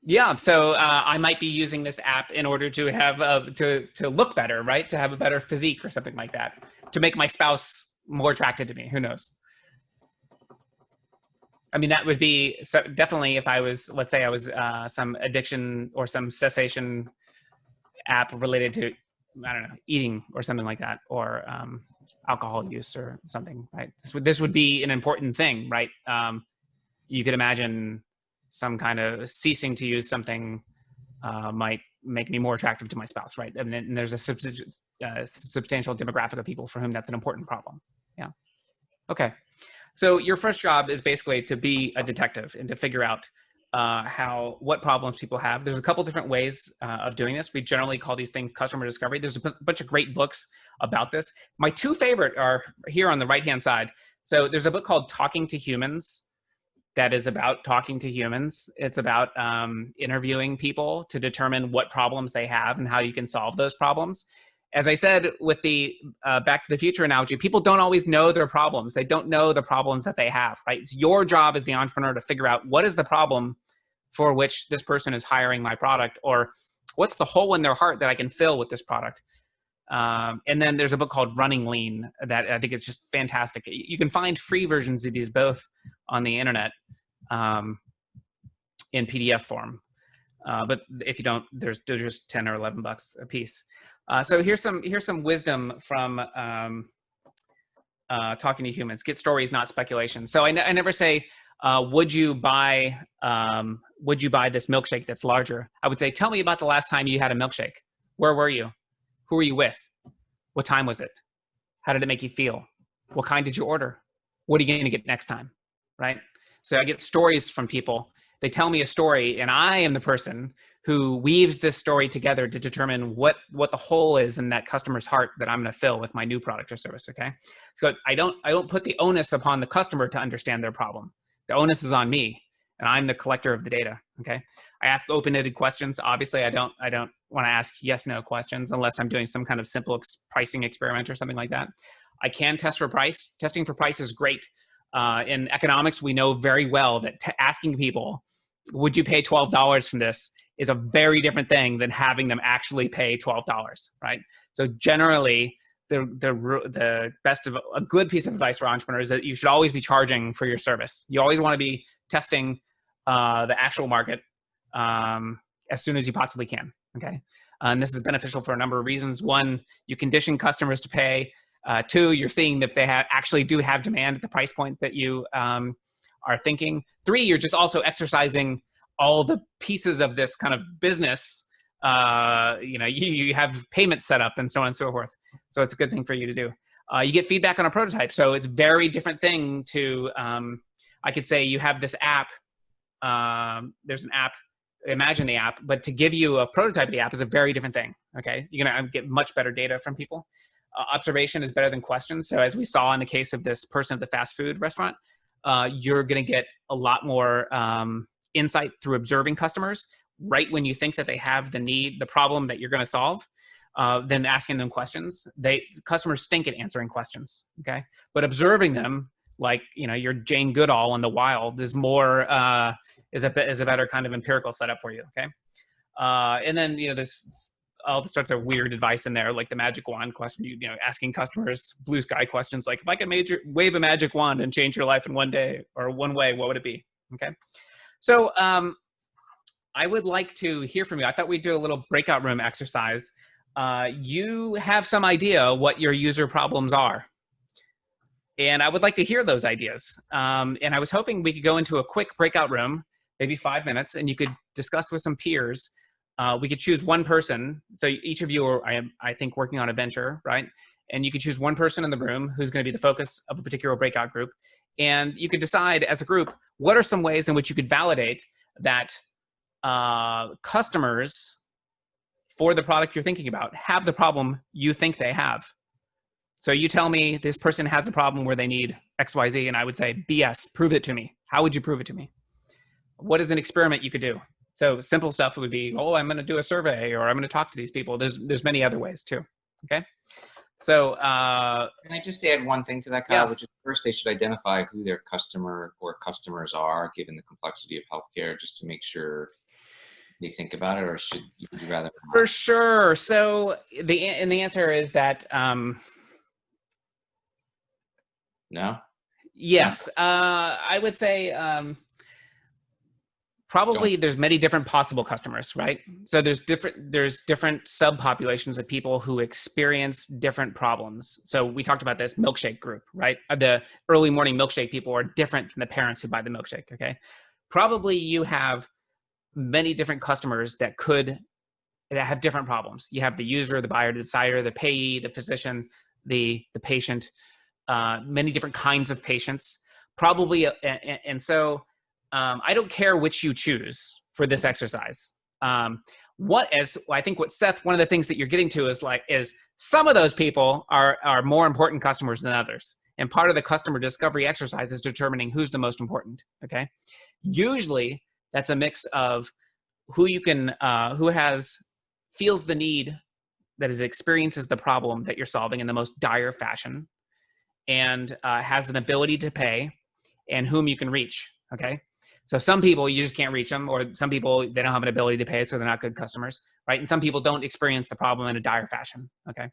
[SPEAKER 2] Yeah, so I might be using this app in order to have to look better, right? To have a better physique or something like that. To make my spouse more attracted to me. Who knows? I mean, that would be definitely if I was, let's say I was some addiction or some cessation app related to, I don't know, eating or something like that, or alcohol use or something, right? This would be an important thing, right? You could imagine some kind of ceasing to use something might make me more attractive to my spouse, right? And then there's a substantial demographic of people for whom that's an important problem. Yeah. Okay. So your first job is basically to be a detective and to figure out what problems people have. There's a couple different ways of doing this. We generally call these things customer discovery. There's a bunch of great books about this. My two favorite are here on the right-hand side. So there's a book called Talking to Humans that is about talking to humans. It's about interviewing people to determine what problems they have and how you can solve those problems. As I said with the Back to the Future analogy, people don't always know their problems. They don't know the problems that they have, right? It's your job as the entrepreneur to figure out what is the problem for which this person is hiring my product, or what's the hole in their heart that I can fill with this product. And then there's a book called Running Lean that I think is just fantastic. You can find free versions of these both on the internet in PDF form. But if you don't, they're just 10 or 11 bucks a piece. So here's some wisdom from Talking to Humans. Get stories, not speculation. So I never say, would you buy this milkshake that's larger? I would say, tell me about the last time you had a milkshake. Where were you? Who were you with? What time was it? How did it make you feel? What kind did you order? what are you going to get next time, right? So I get stories from people. They tell me a story, and I am the person who weaves this story together to determine what the hole is in that customer's heart that I'm going to fill with my new product or service. Okay, so I don't put the onus upon the customer to understand their problem. The onus is on me, and I'm the collector of the data. Okay, I ask open-ended questions. Obviously, I don't want to ask yes/no questions unless I'm doing some kind of simple pricing experiment or something like that. I can test for price. Testing for price is great. In economics, we know very well that asking people, would you pay $12 from this, is a very different thing than having them actually pay $12, right? So generally, the best of a good piece of advice for entrepreneurs is that you should always be charging for your service. You always want to be testing the actual market as soon as you possibly can, okay? And this is beneficial for a number of reasons. One, you condition customers to pay. Two, you're seeing if they actually do have demand at the price point that you are thinking. Three, you're just also exercising all the pieces of this kind of business. You have payments set up and so on and so forth. So it's a good thing for you to do. You get feedback on a prototype. So it's a very different thing to, I could say you have this app. There's an app, imagine the app, but to give you a prototype of the app is a very different thing, okay? You're gonna get much better data from people. Observation is better than questions. So as we saw in the case of this person at the fast food restaurant, you're going to get a lot more insight through observing customers right when you think that they have the problem that you're going to solve, than asking them questions. Customers stink at answering questions, okay? But observing them, like, you're Jane Goodall in the wild, is more is a better kind of empirical setup for you, okay? And then there's all sorts of weird advice in there, like the magic wand question, asking customers blue sky questions, like if I could wave a magic wand and change your life in one day or one way, what would it be? Okay. So I would like to hear from you. I thought we'd do a little breakout room exercise. You have some idea what your user problems are, and I would like to hear those ideas. And I was hoping we could go into a quick breakout room, maybe 5 minutes, and you could discuss with some peers. We could choose one person. So each of you are, I think, working on a venture, right? And you could choose one person in the room who's going to be the focus of a particular breakout group. And you could decide as a group, what are some ways in which you could validate that customers for the product you're thinking about have the problem you think they have. So you tell me this person has a problem where they need X, Y, Z, and I would say, BS, prove it to me. How would you prove it to me? What is an experiment you could do? So simple stuff would be, oh, I'm going to do a survey, or I'm going to talk to these people. There's many other ways too. Okay. So
[SPEAKER 1] can I just add one thing to that, Kyle?
[SPEAKER 2] Yeah.
[SPEAKER 1] Which is first they should identify who their customer or customers are, given the complexity of healthcare, just to make sure they think about it, or would you rather?
[SPEAKER 2] For sure. So the answer is that
[SPEAKER 1] no.
[SPEAKER 2] Yes, I would say. Probably there's many different possible customers, right? So there's different subpopulations of people who experience different problems. So we talked about this milkshake group, right? The early morning milkshake people are different than the parents who buy the milkshake, okay? Probably you have many different customers that have different problems. You have the user, the buyer, the decider, the payee, the physician, the patient, many different kinds of patients. Probably, and so I don't care which you choose for this exercise. I think what Seth, one of the things that you're getting to is some of those people are more important customers than others. And part of the customer discovery exercise is determining who's the most important, okay? Usually that's a mix of who feels the need, that experiences the problem that you're solving in the most dire fashion, and has an ability to pay, and whom you can reach, okay? So some people, you just can't reach them, or some people, they don't have an ability to pay, so they're not good customers, right? And some people don't experience the problem in a dire fashion, okay?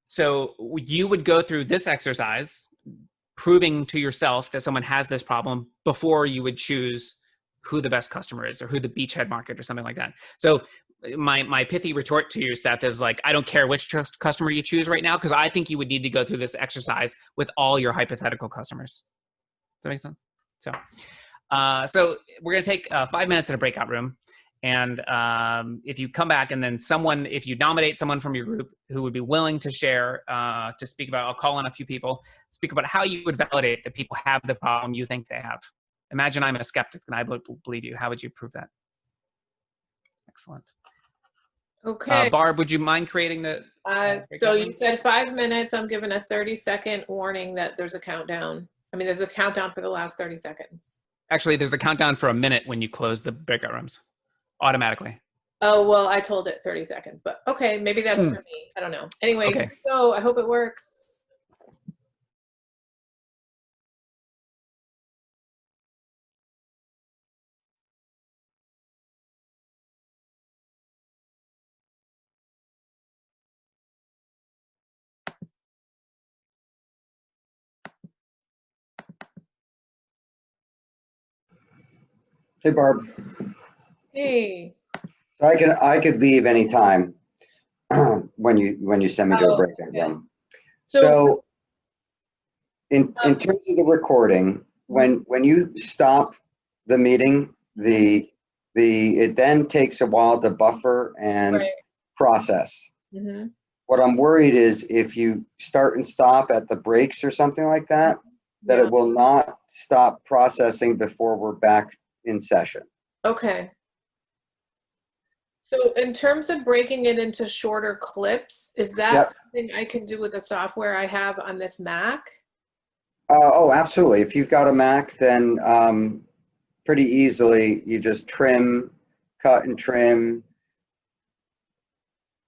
[SPEAKER 2] So you would go through this exercise, proving to yourself that someone has this problem before you would choose who the best customer is, or who the beachhead market, or something like that. So my pithy retort to you, Seth, is like, I don't care which customer you choose right now, because I think you would need to go through this exercise with all your hypothetical customers. Does that make sense? So we're going to take 5 minutes in a breakout room, And if you come back and then if you nominate someone from your group who would be willing to share, to speak about, I'll call on a few people, speak about how you would validate that people have the problem you think they have. Imagine I'm a skeptic and I believe you. How would you prove that? Excellent.
[SPEAKER 3] Okay.
[SPEAKER 2] Barb, would you mind creating the?
[SPEAKER 3] So you said 5 minutes. I'm given a 30-second warning that there's a countdown. I mean, there's a countdown for the last 30 seconds.
[SPEAKER 2] Actually, there's a countdown for a minute when you close the breakout rooms automatically.
[SPEAKER 3] Oh, well, I told it 30 seconds, but okay, maybe that's for me. I don't know. Anyway,
[SPEAKER 2] Okay.
[SPEAKER 3] Here we go. I hope it works.
[SPEAKER 14] Hey, Barb.
[SPEAKER 3] Hey.
[SPEAKER 14] So I could leave anytime when you send me to a breakout room. So in terms of the recording, when you stop the meeting, it then takes a while to buffer and process.
[SPEAKER 3] Mm-hmm.
[SPEAKER 14] What I'm worried is if you start and stop at the breaks or something like that, that it will not stop processing before we're back in session.
[SPEAKER 3] Okay. So in terms of breaking it into shorter clips, is that something I can do with the software I have on this Mac?
[SPEAKER 14] Oh, absolutely. If you've got a Mac, then pretty easily you just cut and trim,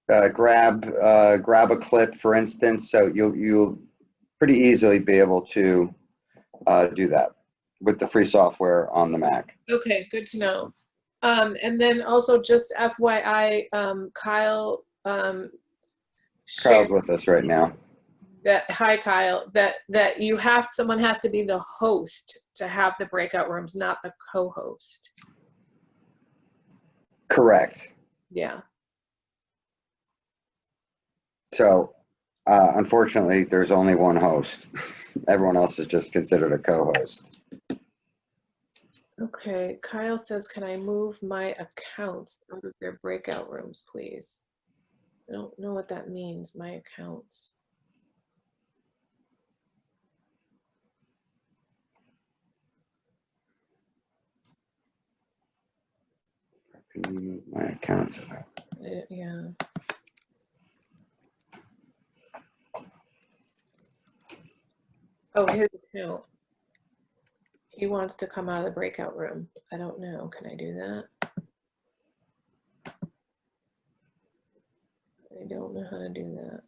[SPEAKER 14] grab a clip, for instance. So you'll pretty easily be able to do that with the free software on the Mac.
[SPEAKER 3] Okay, good to know. And then also just FYI, Kyle.
[SPEAKER 14] Kyle's with us right now.
[SPEAKER 3] Hi, Kyle. That someone has to be the host to have the breakout rooms, not the co-host.
[SPEAKER 14] Correct.
[SPEAKER 3] Yeah.
[SPEAKER 14] So unfortunately, there's only one host. Everyone else is just considered a co-host.
[SPEAKER 3] Okay, Kyle says, can I move my accounts out of their breakout rooms, please? I don't know what that means, my accounts.
[SPEAKER 14] Can you move my accounts out?
[SPEAKER 3] Yeah. Oh, his account. He wants to come out of the breakout room. I don't know. Can I do that? I don't know how to do that.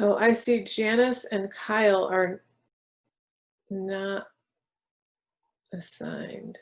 [SPEAKER 3] Oh, I see Janice and Kyle are not assigned.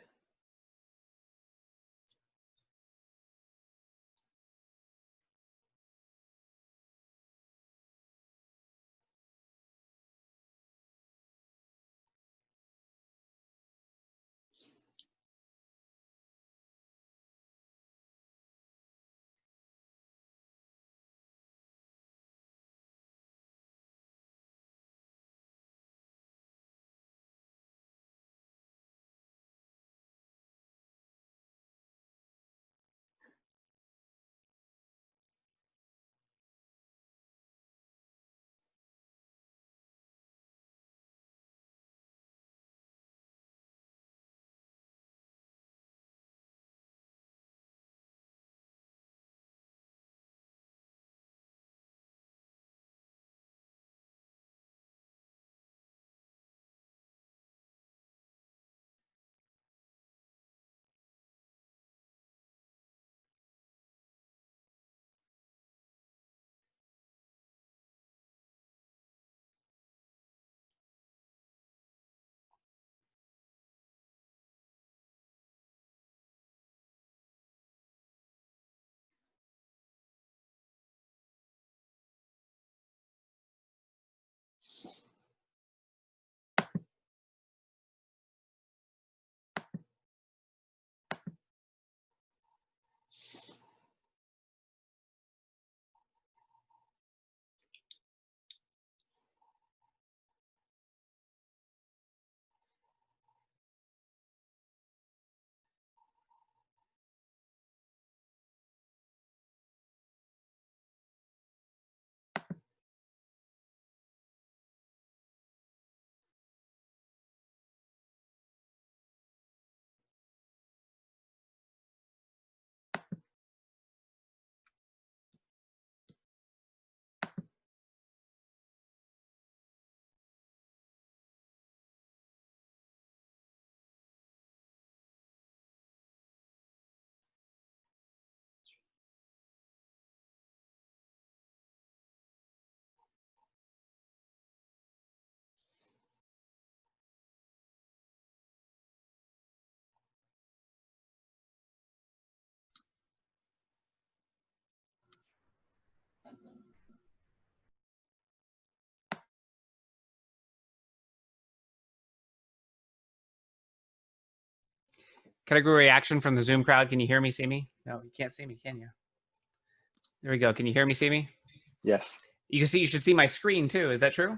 [SPEAKER 2] category reaction from the Zoom crowd. Can you hear me, see me? No, you can't see me, can you? There we go. Can you hear me, see me?
[SPEAKER 15] Yes.
[SPEAKER 2] You can see. You should see my screen too. Is that true?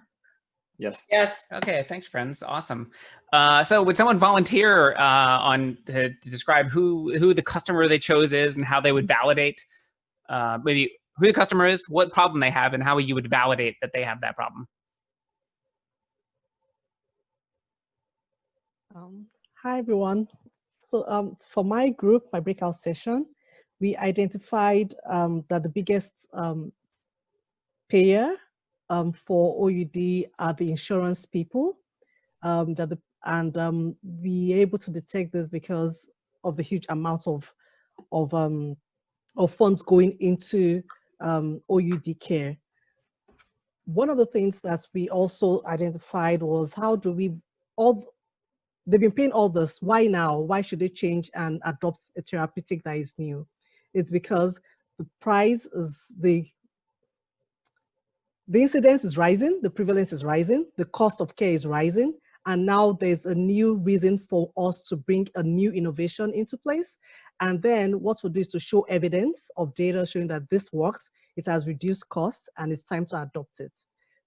[SPEAKER 15] Yes.
[SPEAKER 3] Yes.
[SPEAKER 2] Okay. Thanks, friends. Awesome. So, would someone volunteer to describe who the customer they chose is and how they would validate maybe who the customer is, what problem they have, and how you would validate that they have that problem?
[SPEAKER 8] Hi, everyone. So for my group, my breakout session, we identified that the biggest payer for OUD are the insurance people. We able to detect this because of the huge amount of funds going into OUD care. One of the things that we also identified was how do we they've been paying all this. Why now? Why should they change and adopt a therapeutic that is new? It's because the price is the incidence is rising, the prevalence is rising, the cost of care is rising, and now there's a new reason for us to bring a new innovation into place. And then what we'll do is to show evidence of data showing that this works, it has reduced costs, and it's time to adopt it.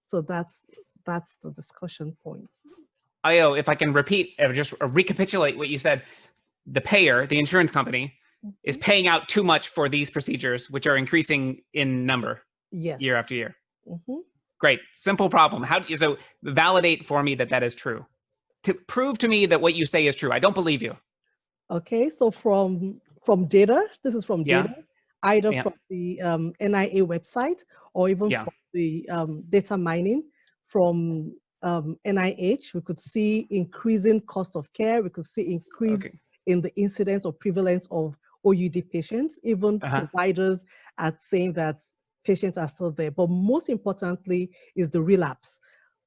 [SPEAKER 8] So that's the discussion point.
[SPEAKER 2] Io, if I can repeat, just recapitulate what you said, the payer, the insurance company, is paying out too much for these procedures, which are increasing in number year after year. Great, simple problem. So validate for me that that is true. To prove to me that what you say is true. I don't believe you.
[SPEAKER 8] Okay, so from data, this is from data, either from the NIA website or even from the data mining from NIH. We could see increasing cost of care. We could see increase in the incidence or prevalence of OUD patients. Even providers are saying that patients are still there. But most importantly is the relapse.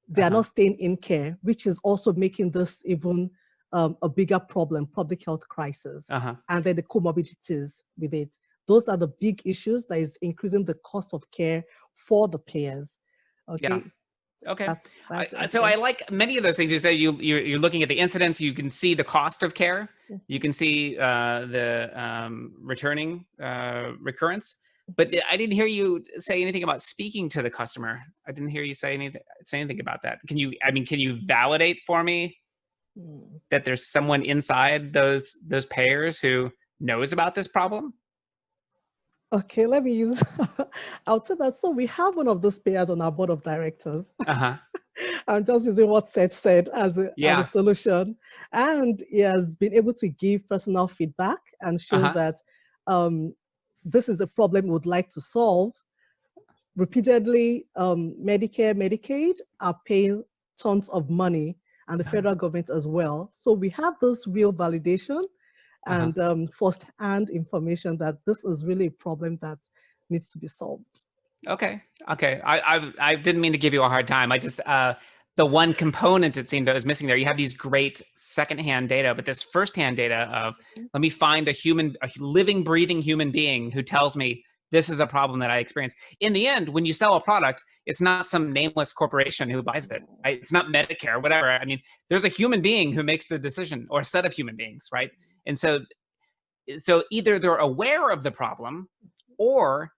[SPEAKER 8] They are not staying in care, which is also making this even a bigger problem, public health crisis. And then the comorbidities with it. Those are the big issues that is increasing the cost of care for the payers. Okay.
[SPEAKER 2] Yeah. Okay. So I like many of those things you say. You're looking at the incidence. You can see the cost of care. You can see the returning recurrence. But I didn't hear you say anything about speaking to the customer. I didn't hear you say anything about that. Can you validate for me that there's someone inside those payers who knows about this problem?
[SPEAKER 8] Okay, let me use, I'll say that. So we have one of those payers on our board of directors. I'm just using what Seth said as a solution. And he has been able to give personal feedback and show that this is a problem we would like to solve. Repeatedly, Medicare, Medicaid are paying tons of money, and the federal government as well. So we have this real validation and first-hand information that this is really a problem that needs to be solved.
[SPEAKER 2] Okay. I didn't mean to give you a hard time. I just the one component it seemed that was missing there. You have these great secondhand data, but this firsthand data of let me find a living, breathing human being who tells me this is a problem that I experience. In the end, when you sell a product, it's not some nameless corporation who buys it. Right? It's not Medicare, whatever. I mean, there's a human being who makes the decision, or a set of human beings, right? And so either they're aware of the problem, or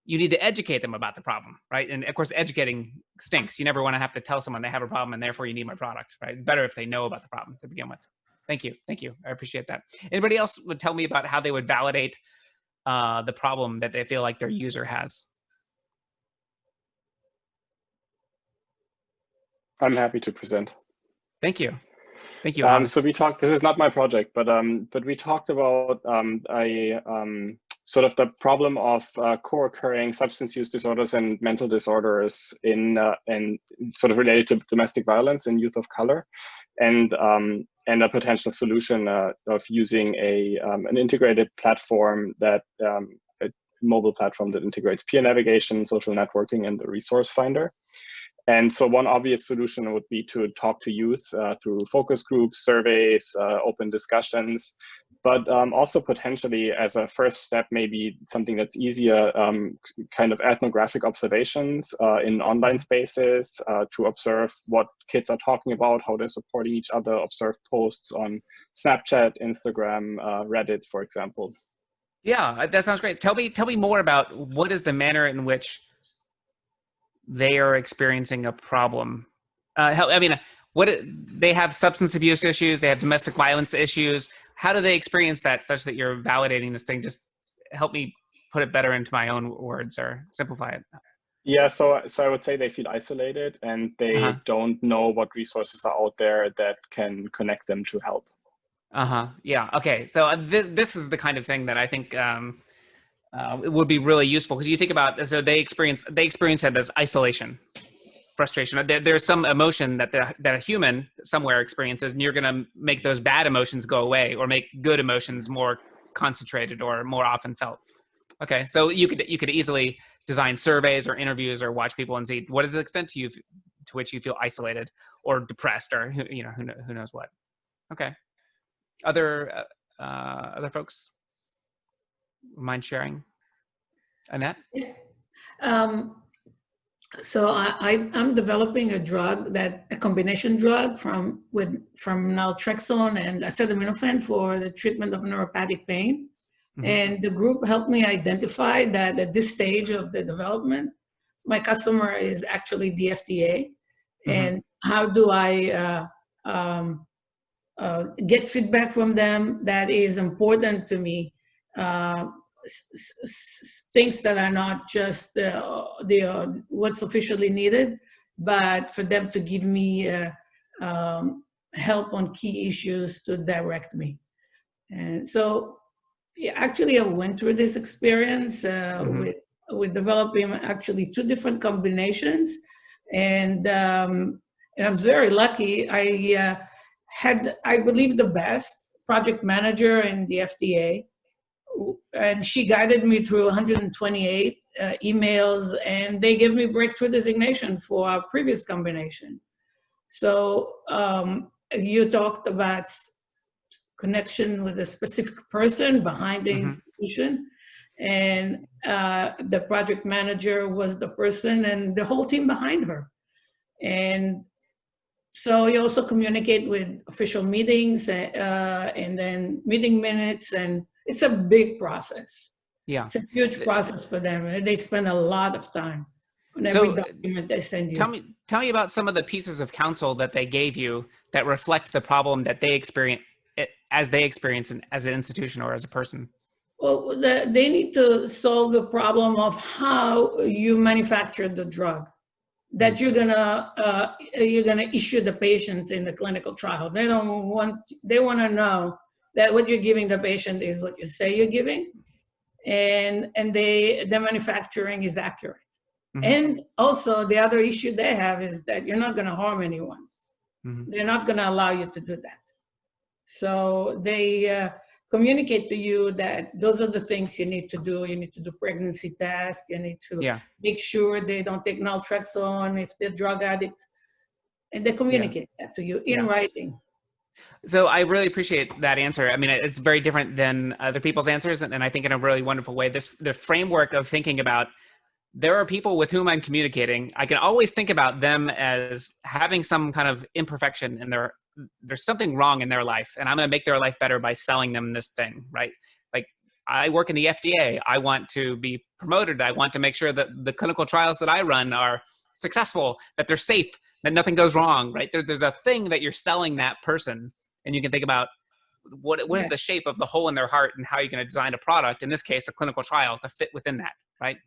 [SPEAKER 2] you need to educate them about the problem, right? And of course, educating stinks. You never want to have to tell someone they have a problem and therefore you need my product, right? Better if they know about the problem to begin with. Thank you. I appreciate that. Anybody else would tell me about how they would validate the problem that they feel like their user has?
[SPEAKER 15] I'm happy to present.
[SPEAKER 2] Thank you.
[SPEAKER 15] So we talked, this is not my project, but we talked about sort of the problem of co-occurring substance use disorders and mental disorders and sort of related to domestic violence in youth of color, and a potential solution of using an integrated platform a mobile platform that integrates peer navigation, social networking, and the resource finder. And so one obvious solution would be to talk to youth through focus groups, surveys, open discussions. but also potentially as a first step, maybe something that's easier, kind of ethnographic observations in online spaces to observe what kids are talking about, how they're supporting each other, observe posts on Snapchat, Instagram, Reddit, for example.
[SPEAKER 2] Yeah, that sounds great. Tell me more about what is the manner in which they are experiencing a problem. They have substance abuse issues, they have domestic violence issues. How do they experience that such that you're validating this thing? Just help me put it better into my own words or simplify it.
[SPEAKER 15] Yeah, so I would say they feel isolated and they don't know what resources are out there that can connect them to help.
[SPEAKER 2] Yeah. Okay. So this is the kind of thing that I think it would be really useful, because you think about, so they experience it as isolation, frustration. There's some emotion that a human somewhere experiences, and you're going to make those bad emotions go away or make good emotions more concentrated or more often felt. Okay. So you could easily design surveys or interviews or watch people and see what is the extent to which you feel isolated or depressed or who knows what. Okay. Other folks mind sharing? Annette?
[SPEAKER 10] So I'm developing a drug, a combination drug from naltrexone and acetaminophen for the treatment of neuropathic pain. And the group helped me identify that at this stage of the development, my customer is actually the FDA. And how do I get feedback from them that is important to me? Things that are not just what's officially needed, but for them to give me help on key issues to direct me. And so actually I went through this experience with developing actually 2 different combinations. And I was very lucky. I had, I believe, the best project manager in the FDA. And she guided me through 128 emails, and they gave me breakthrough designation for our previous combination. So you talked about connection with a specific person behind the institution, and the project manager was the person and the whole team behind her. And so you also communicate with official meetings and then meeting minutes, and it's a big process.
[SPEAKER 2] Yeah.
[SPEAKER 10] It's a huge process for them. And they spend a lot of time on every document they send you.
[SPEAKER 2] Tell me about some of the pieces of counsel that they gave you that reflect the problem that they experience as an institution or as a person.
[SPEAKER 10] Well, they need to solve the problem of how you manufacture the drug that you're gonna issue the patients in the clinical trial. They want to know that what you're giving the patient is what you say you're giving, and the manufacturing is accurate. And also the other issue they have is that you're not going to harm anyone. They're not going to allow you to do that. So they communicate to you that those are the things you need to do. You need to do pregnancy tests. You need to make sure they don't take naltrexone if they're drug addicts. And they communicate that to you in writing.
[SPEAKER 2] So I really appreciate that answer. I mean, it's very different than other people's answers. And I think in a really wonderful way, the framework of thinking about, there are people with whom I'm communicating. I can always think about them as having some kind of imperfection in there's something wrong in their life, and I'm going to make their life better by selling them this thing, right? Like, I work in the FDA. I want to be promoted. I want to make sure that the clinical trials that I run are successful, that they're safe, that nothing goes wrong, right? There's a thing that you're selling that person, and you can think about what is the shape of the hole in their heart and how you're going to design a product, in this case, a clinical trial, to fit within that, right?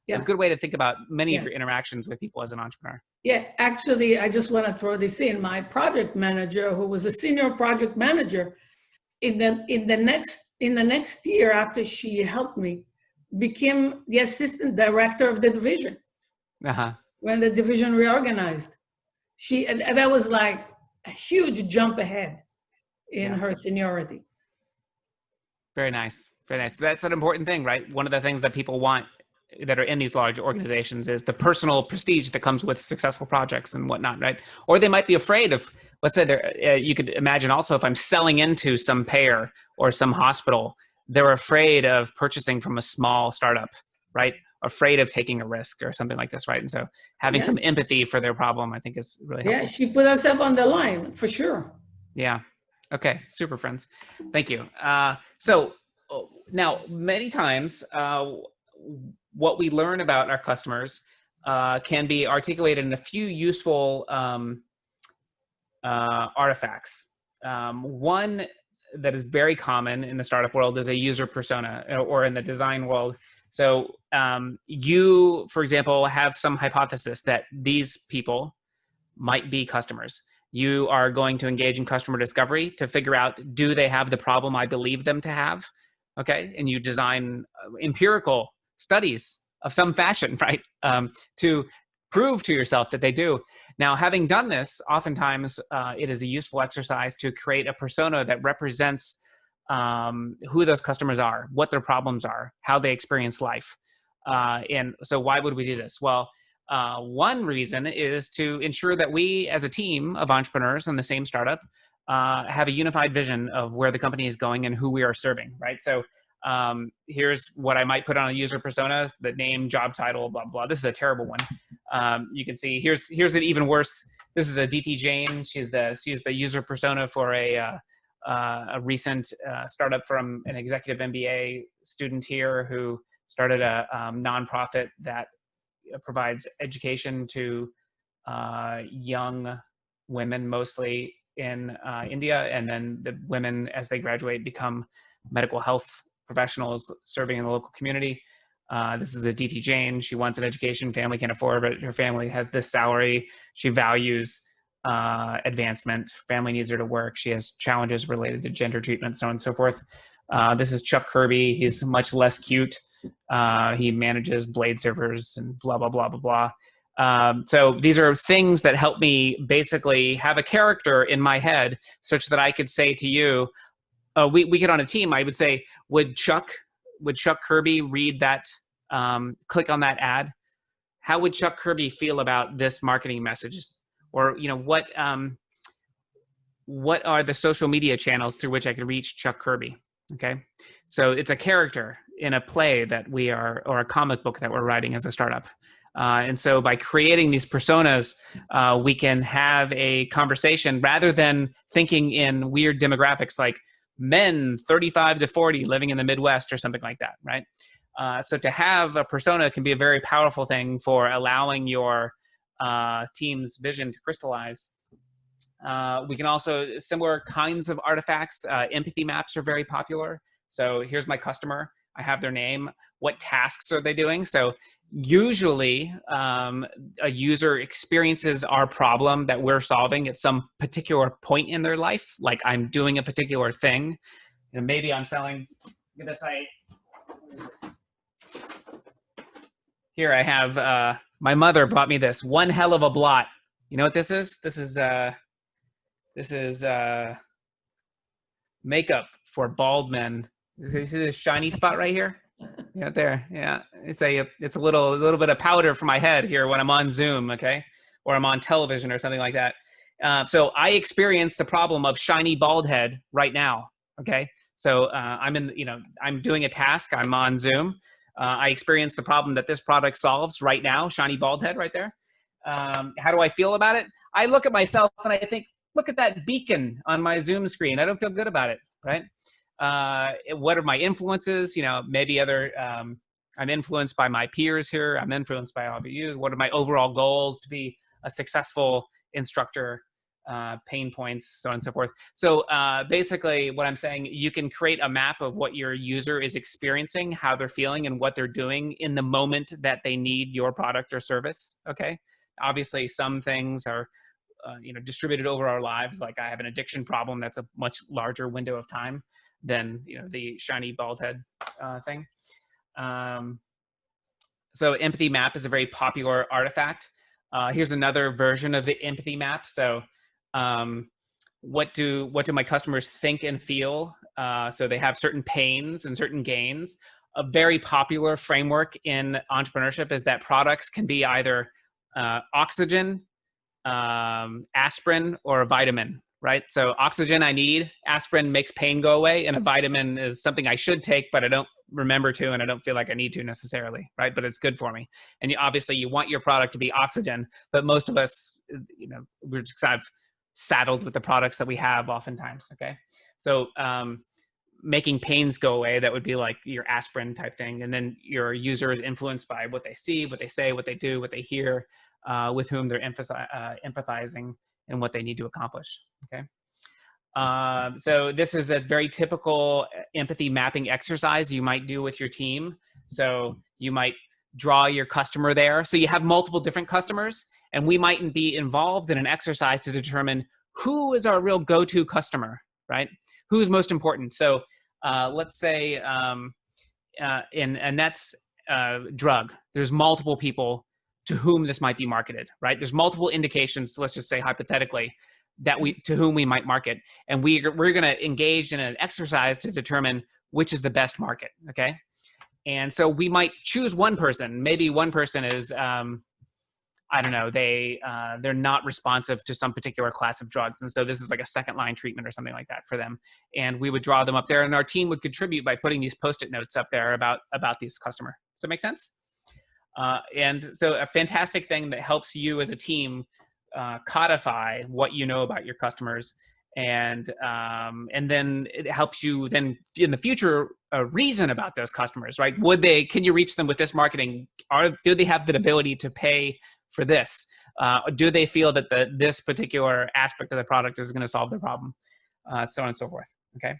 [SPEAKER 2] Yeah. A good way to think about many of your interactions with people as an entrepreneur.
[SPEAKER 10] Yeah, actually, I just want to throw this in. My project manager, who was a senior project manager, in the next year after she helped me, became the assistant director of the division. When the division reorganized, and that was like a huge jump ahead in her seniority.
[SPEAKER 2] Very nice, very nice. That's an important thing, right? One of the things that people want that are in these large organizations is the personal prestige that comes with successful projects and whatnot, right? Or they might be afraid of, let's say there, you could imagine also if I'm selling into some payer or some hospital, they're afraid of purchasing from a small startup, right? Afraid of taking a risk or something like this, right? And so having some empathy for their problem, I think is really helpful.
[SPEAKER 10] Yeah, she put herself on the line for sure.
[SPEAKER 2] Yeah. Okay. Super, friends. Thank you. So now, many times, what we learn about our customers can be articulated in a few useful artifacts. One that is very common in the startup world is a user persona, or in the design world. So you, for example, have some hypothesis that these people might be customers. You are going to engage in customer discovery to figure out, do they have the problem I believe them to have? Okay, and you design empirical studies of some fashion, right? To prove to yourself that they do. Now, having done this, oftentimes it is a useful exercise to create a persona that represents who those customers are, what their problems are, how they experience life. And so why would we do this? Well, one reason is to ensure that we, as a team of entrepreneurs in the same startup, have a unified vision of where the company is going and who we are serving, right? So here's what I might put on a user persona: the name, job title, blah, blah. This is a terrible one. You can see here's an even worse. This is a DT Jane. She's the user persona for a recent startup from an executive MBA student here who started a nonprofit that provides education to young women, mostly in India, and then the women, as they graduate, become medical health professionals serving in the local community. This is a DT Jane. She wants an education, family can't afford, but her family has this salary. She values advancement, family needs her to work. She has challenges related to gender treatment, so on and so forth. This is Chuck Kirby. He's much less cute. He manages Blade servers and blah, blah, blah, blah, blah. So these are things that help me basically have a character in my head such that I could say to you, we get on a team, I would say, would Chuck Kirby read that, click on that ad? How would Chuck Kirby feel about this marketing message? Or, what are the social media channels through which I could reach Chuck Kirby? Okay. So it's a character in a play that we are, or a comic book that we're writing as a startup. And so by creating these personas, we can have a conversation rather than thinking in weird demographics like men 35 to 40 living in the Midwest or something like that, right? So to have a persona can be a very powerful thing for allowing your team's vision to crystallize. We can also, similar kinds of artifacts, empathy maps are very popular. So here's my customer. I have their name. What tasks are they doing? So usually a user experiences our problem that we're solving at some particular point in their life. Like I'm doing a particular thing. And maybe I'm selling, I'm gonna say, what is this? Here I have, my mother bought me this one hell of a blot. You know what this is? This is makeup for bald men. You see this shiny spot right here? Yeah, there. Yeah, it's a little bit of powder for my head here when I'm on Zoom, okay, or I'm on television or something like that. So I experience the problem of shiny bald head right now. Okay, so I'm doing a task. I'm on Zoom. I experience the problem that this product solves right now. Shiny bald head right there. How do I feel about it? I look at myself and I think, look at that beacon on my Zoom screen. I don't feel good about it, right? What are my influences? Maybe I'm influenced by my peers here. I'm influenced by all of you. What are my overall goals to be a successful instructor? Pain points, so on and so forth. So basically what I'm saying, you can create a map of what your user is experiencing, how they're feeling, and what they're doing in the moment that they need your product or service, okay? Obviously, some things are distributed over our lives. Like I have an addiction problem that's a much larger window of time than the shiny bald head thing. So empathy map is a very popular artifact. Here's another version of the empathy map. So what do my customers think and feel? So they have certain pains and certain gains. A very popular framework in entrepreneurship is that products can be either oxygen, aspirin or a vitamin, right? So oxygen I need, aspirin makes pain go away, and a vitamin is something I should take, but I don't remember to, and I don't feel like I need to necessarily, right? But it's good for me. And obviously you want your product to be oxygen, but most of us, we're just kind of saddled with the products that we have oftentimes, okay? So making pains go away, that would be like your aspirin type thing. And then your user is influenced by what they see, what they say, what they do, what they hear, with whom they're empathizing, and what they need to accomplish, okay? So this is a very typical empathy mapping exercise you might do with your team. So you might draw your customer there. So you have multiple different customers, and we mightn't be involved in an exercise to determine who is our real go-to customer, right? Who's most important. So let's say, and that's drug. There's multiple people to whom this might be marketed, right? There's multiple indications, let's just say hypothetically, that to whom we might market. And we're going to engage in an exercise to determine which is the best market, okay? And so we might choose one person. Maybe one person is, I don't know, they're not responsive to some particular class of drugs. And so this is like a second line treatment or something like that for them. And we would draw them up there, and our team would contribute by putting these Post-it notes up there about this customer. Does that make sense? And so a fantastic thing that helps you as a team codify what you know about your customers, and then it helps you then in the future reason about those customers, right? Can you reach them with this marketing? Do they have the ability to pay for this? Do they feel that this particular aspect of the product is going to solve their problem? So on and so forth. Okay.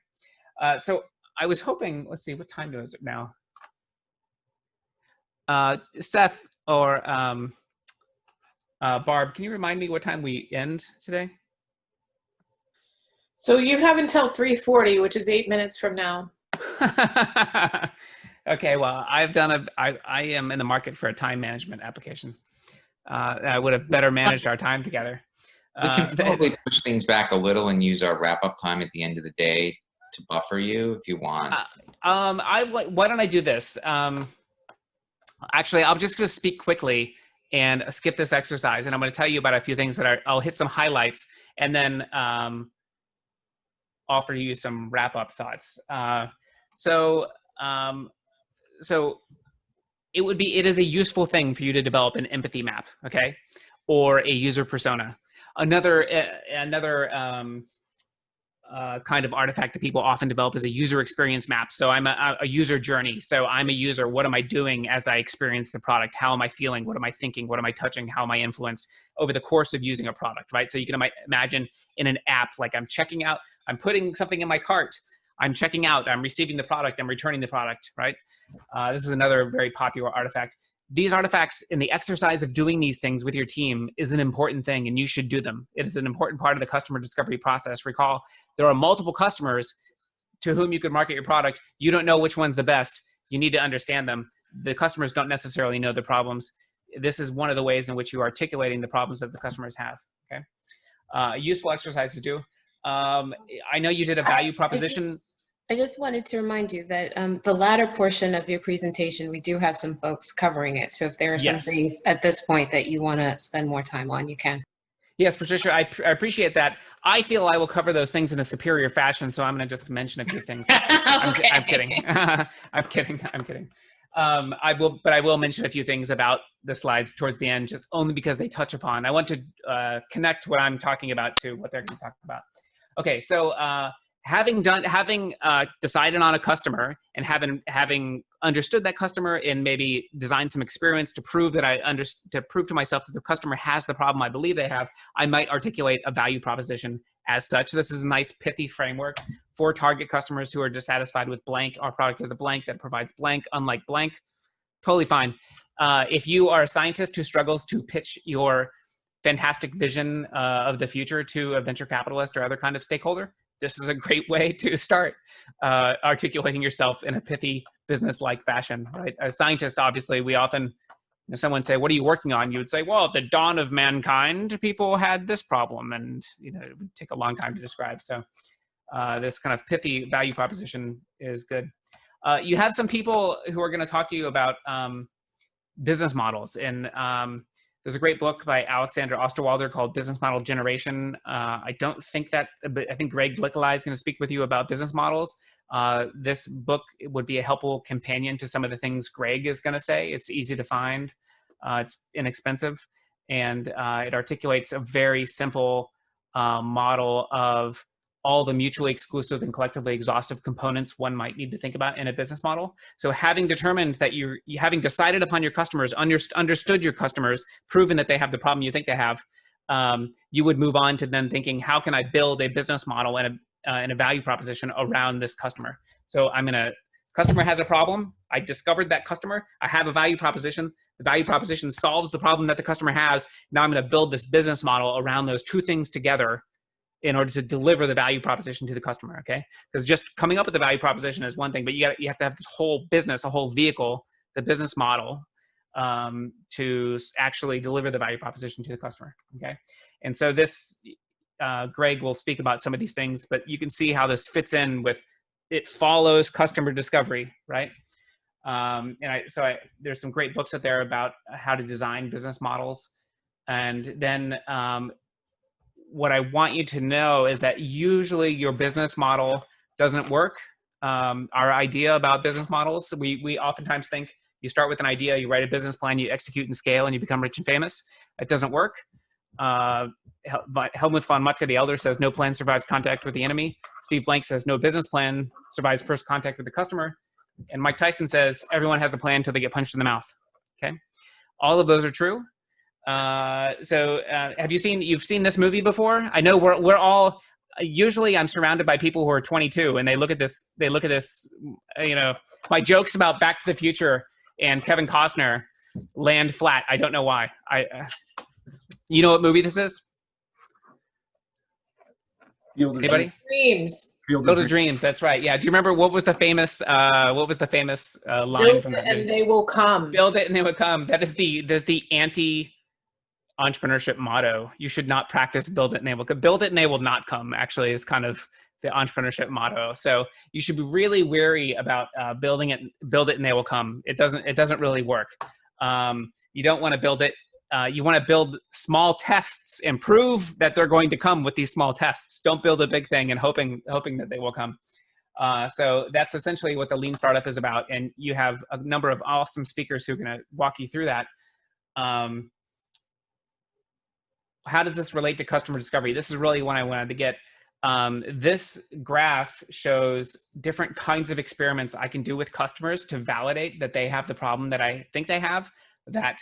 [SPEAKER 2] So I was hoping, let's see, what time is it now? Seth or Barb, can you remind me what time we end today?
[SPEAKER 3] So you have until 3:40, which is 8 minutes from now.
[SPEAKER 2] Okay, well, I am in the market for a time management application. I would have better managed our time together.
[SPEAKER 1] We can probably push things back a little and use our wrap-up time at the end of the day to buffer you if you want.
[SPEAKER 2] Why don't I do this? Actually, I'm just going to speak quickly and skip this exercise, and I'm going to tell you about a few things that I'll hit some highlights, and then offer you some wrap-up thoughts. So it is a useful thing for you to develop an empathy map, okay, or a user persona. Another kind of artifact that people often develop is a user experience map. So I'm a user journey. So I'm a user. What am I doing as I experience the product? How am I feeling? What am I thinking? What am I touching? How am I influenced over the course of using a product, right? So you can imagine in an app, like I'm checking out, I'm putting something in my cart, I'm checking out, I'm receiving the product, I'm returning the product, right? This is another very popular artifact. These artifacts in the exercise of doing these things with your team is an important thing, and you should do them. It is an important part of the customer discovery process. Recall, there are multiple customers to whom you could market your product. You don't know which one's the best. You need to understand them. The customers don't necessarily know the problems. This is one of the ways in which you are articulating the problems that the customers have, okay? A useful exercise to do. I know you did a value proposition.
[SPEAKER 7] I just wanted to remind you that the latter portion of your presentation, we do have some folks covering it. So if there are some things at this point that you want to spend more time on, you can.
[SPEAKER 2] Yes, Patricia, I appreciate that. I feel I will cover those things in a superior fashion, so I'm going to just mention a few things. I'm kidding. I'm kidding. I will mention a few things about the slides towards the end, just only because they touch upon. I want to connect what I'm talking about to what they're going to talk about. Okay, so having decided on a customer and having understood that customer and maybe designed some experiments to prove that to prove to myself that the customer has the problem I believe they have, I might articulate a value proposition as such. This is a nice pithy framework for target customers who are dissatisfied with blank. Our product is a blank that provides blank, unlike blank. Totally fine. If you are a scientist who struggles to pitch your fantastic vision of the future to a venture capitalist or other kind of stakeholder, this is a great way to start articulating yourself in a pithy business-like fashion, right? As scientists, obviously, we often, if someone say, what are you working on? You would say, well, at the dawn of mankind, people had this problem, and it would take a long time to describe. So this kind of pithy value proposition is good. You have some people who are going to talk to you about business models, and There's a great book by Alexander Osterwalder called Business Model Generation. I don't think that, but I think Greg Glickeli is going to speak with you about business models. This book would be a helpful companion to some of the things Greg is going to say. It's easy to find, it's inexpensive, and it articulates a very simple model of all the mutually exclusive and collectively exhaustive components one might need to think about in a business model. So having determined that having decided upon your customers, understood your customers, proven that they have the problem you think they have, you would move on to then thinking, how can I build a business model and a value proposition around this customer? So customer has a problem. I discovered that customer. I have a value proposition. The value proposition solves the problem that the customer has. Now I'm going to build this business model around those two things together in order to deliver the value proposition to the customer, okay? Because just coming up with the value proposition is one thing, but you have to have this whole business, a whole vehicle, the business model, to actually deliver the value proposition to the customer, okay? And so this, Greg will speak about some of these things, but you can see how this fits in with, it follows customer discovery, right? There's some great books out there about how to design business models. And then what I want you to know is that usually your business model doesn't work. Our idea about business models, we oftentimes think you start with an idea, you write a business plan, you execute and scale, and you become rich and famous. It doesn't work. Helmut von Moltke the Elder says, no plan survives contact with the enemy. Steve Blank says, no business plan survives first contact with the customer. And Mike Tyson says, everyone has a plan until they get punched in the mouth, okay? All of those are true. You've seen this movie before? I know we're all, usually I'm surrounded by people who are 22 and they look at this, my jokes about Back to the Future and Kevin Costner land flat. I don't know why. You know what movie this is? Anybody?
[SPEAKER 3] Dreams.
[SPEAKER 2] Field of Dreams. That's right. Yeah. Do you remember what was the famous line
[SPEAKER 3] Build
[SPEAKER 2] from that
[SPEAKER 3] it
[SPEAKER 2] movie?
[SPEAKER 3] and they will come.
[SPEAKER 2] Build it and they will come. That's the anti-entrepreneurship motto. You should not practice build it and they will come. Build it and they will not come, actually, is kind of the entrepreneurship motto. So you should be really wary about build it and they will come. It doesn't really work. You don't want to build it. You want to build small tests and prove that they're going to come with these small tests. Don't build a big thing and hoping that they will come. So that's essentially what the Lean Startup is about. And you have a number of awesome speakers who are going to walk you through that. How does this relate to customer discovery? This is really what I wanted to get. This graph shows different kinds of experiments I can do with customers to validate that they have the problem that I think they have, that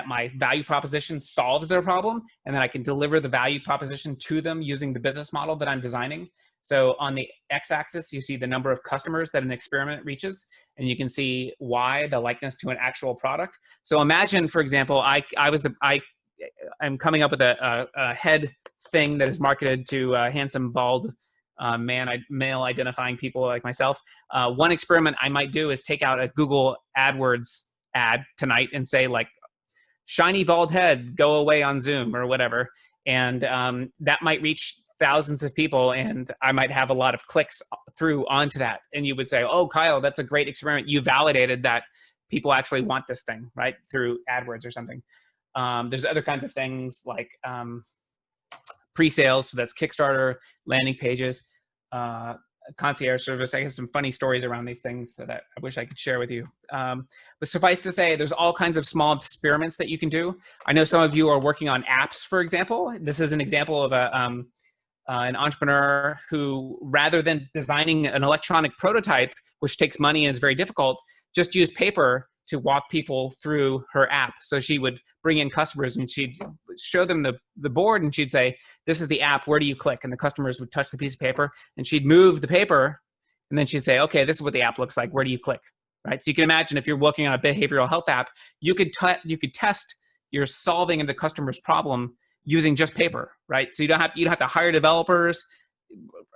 [SPEAKER 2] my value proposition solves their problem, and then I can deliver the value proposition to them using the business model that I'm designing. So on the x-axis, you see the number of customers that an experiment reaches, and you can see y, the likeness to an actual product. So imagine, for example, I'm coming up with a head thing that is marketed to handsome, bald male identifying people like myself. One experiment I might do is take out a Google AdWords ad tonight and say, like, shiny bald head, go away on Zoom or whatever. And that might reach thousands of people, and I might have a lot of clicks through onto that. And you would say, oh, Kyle, that's a great experiment. You validated that people actually want this thing, right? Through AdWords or something. There's other kinds of things like pre-sales, so that's Kickstarter, landing pages, concierge service. I have some funny stories around these things that I wish I could share with you. But suffice to say, there's all kinds of small experiments that you can do. I know some of you are working on apps, for example. This is an example of an entrepreneur who, rather than designing an electronic prototype, which takes money and is very difficult, just used paper to walk people through her app. So she would bring in customers and she'd show them the board and she'd say, this is the app, where do you click? And the customers would touch the piece of paper and she'd move the paper and then she'd say, okay, this is what the app looks like, where do you click? Right? So you can imagine if you're working on a behavioral health app, you could test your solving of the customer's problem using just paper, right? So you don't have to hire developers.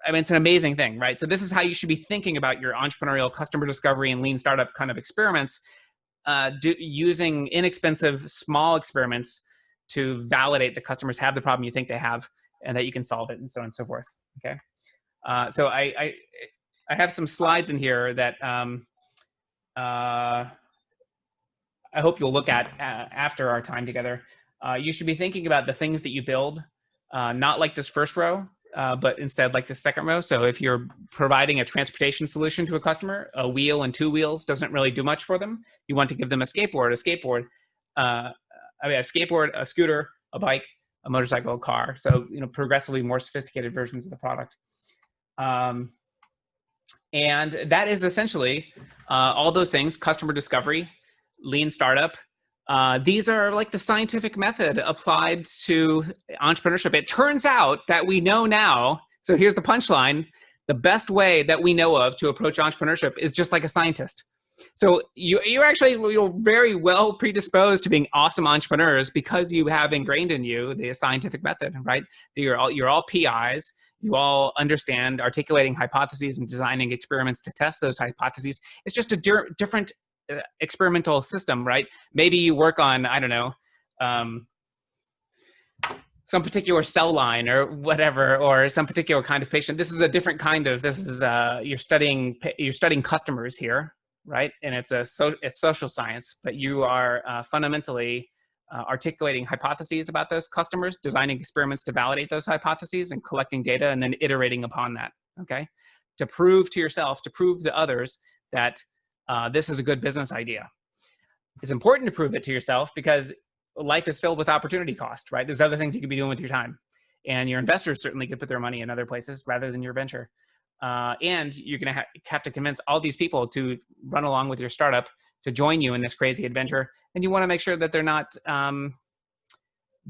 [SPEAKER 2] I mean, it's an amazing thing, right? So this is how you should be thinking about your entrepreneurial customer discovery and lean startup kind of experiments. Using inexpensive, small experiments to validate that customers have the problem you think they have and that you can solve it, and so on and so forth, okay? So I have some slides in here that I I hope you'll look at after our time together. You should be thinking about the things that you build, not like this first row, but instead like the second row. So if you're providing a transportation solution to a customer, a wheel and two wheels doesn't really do much for them. You want to give them a skateboard, a skateboard, a scooter, a bike, a motorcycle, a car. So, you know, progressively more sophisticated versions of the product. And that is essentially all those things: customer discovery, lean startup. These are like the scientific method applied to entrepreneurship. It turns out that we know now, so here's the punchline: the best way that we know of to approach entrepreneurship is just like a scientist. So you're very well predisposed to being awesome entrepreneurs because you have ingrained in you the scientific method, right? You're all PIs. You all understand articulating hypotheses and designing experiments to test those hypotheses. It's just a different experimental system, right? Maybe you work on, I don't know, some particular cell line or whatever, or some particular kind of patient. This is a different kind of, you're studying customers here, right? And it's social science, but you are fundamentally articulating hypotheses about those customers, designing experiments to validate those hypotheses, and collecting data and then iterating upon that, okay? To prove to yourself, to prove to others that this is a good business idea. It's important to prove it to yourself because life is filled with opportunity cost, right? There's other things you could be doing with your time. And your investors certainly could put their money in other places rather than your venture. And you're going to have to convince all these people to run along with your startup to join you in this crazy adventure. And you want to make sure that they're not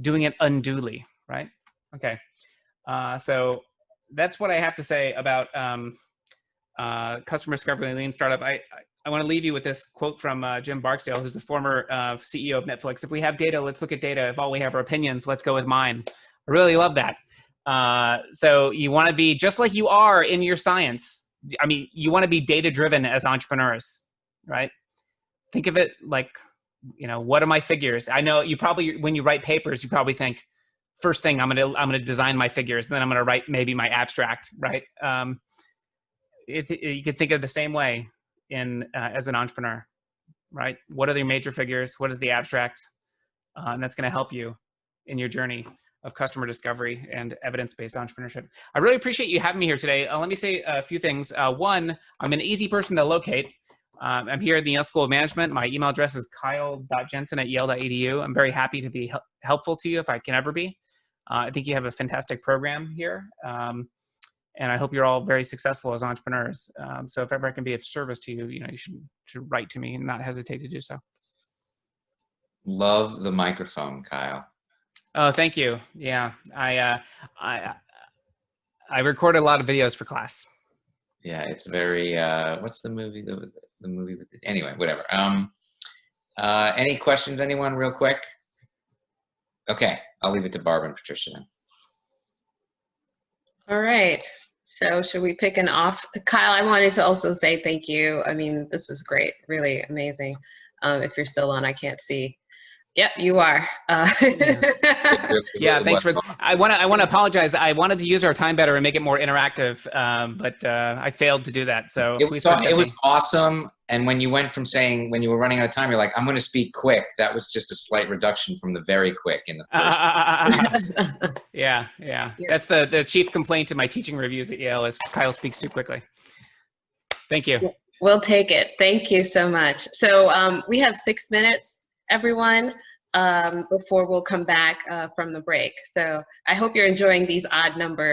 [SPEAKER 2] doing it unduly, right? Okay. So that's what I have to say about customer discovery and lean startup. I want to leave you with this quote from Jim Barksdale, who's the former CEO of Netflix. If we have data, let's look at data. If all we have are opinions, let's go with mine. I really love that. So you want to be just like you are in your science. I mean, you want to be data-driven as entrepreneurs, right? Think of it like, you know, what are my figures? I know you probably, when you write papers, you probably think, first thing, I'm gonna design my figures, and then I'm gonna write maybe my abstract, right? You could think of the same way as an entrepreneur, right? What are the major figures? What is the abstract? And that's going to help you in your journey of customer discovery and evidence-based entrepreneurship. I really appreciate you having me here today. Let me say a few things. One, I'm an easy person to locate. I'm here at the Yale School of Management. My email address is kyle.jensen@yale.edu. I'm very happy to be helpful to you if I can ever be. I think you have a fantastic program here. And I hope you're all very successful as entrepreneurs. So if ever I can be of service to you, you should write to me and not hesitate to do so.
[SPEAKER 1] Love the microphone, Kyle.
[SPEAKER 2] Oh, thank you. Yeah, I record a lot of videos for class.
[SPEAKER 1] Yeah, it's very. What's the movie? The movie with anyway, whatever. Any questions, anyone, real quick? Okay, I'll leave it to Barbara and Patricia then.
[SPEAKER 7] All right. So should we pick an off? Kyle, I wanted to also say thank you. I mean, this was great, really amazing. If you're still on, I can't see. Yep, you are.
[SPEAKER 2] Yeah, thanks for. I want to apologize. I wanted to use our time better and make it more interactive, but I failed to do that. So
[SPEAKER 1] it was awesome. And when you went from saying when you were running out of time, you're like, I'm going to speak quick. That was just a slight reduction from the very quick in the first.
[SPEAKER 2] Yeah. That's the chief complaint in my teaching reviews at Yale is Kyle speaks too quickly. Thank you.
[SPEAKER 7] We'll take it. Thank you so much. So we have 6 minutes, everyone, before we'll come back from the break. So I hope you're enjoying these odd numbers.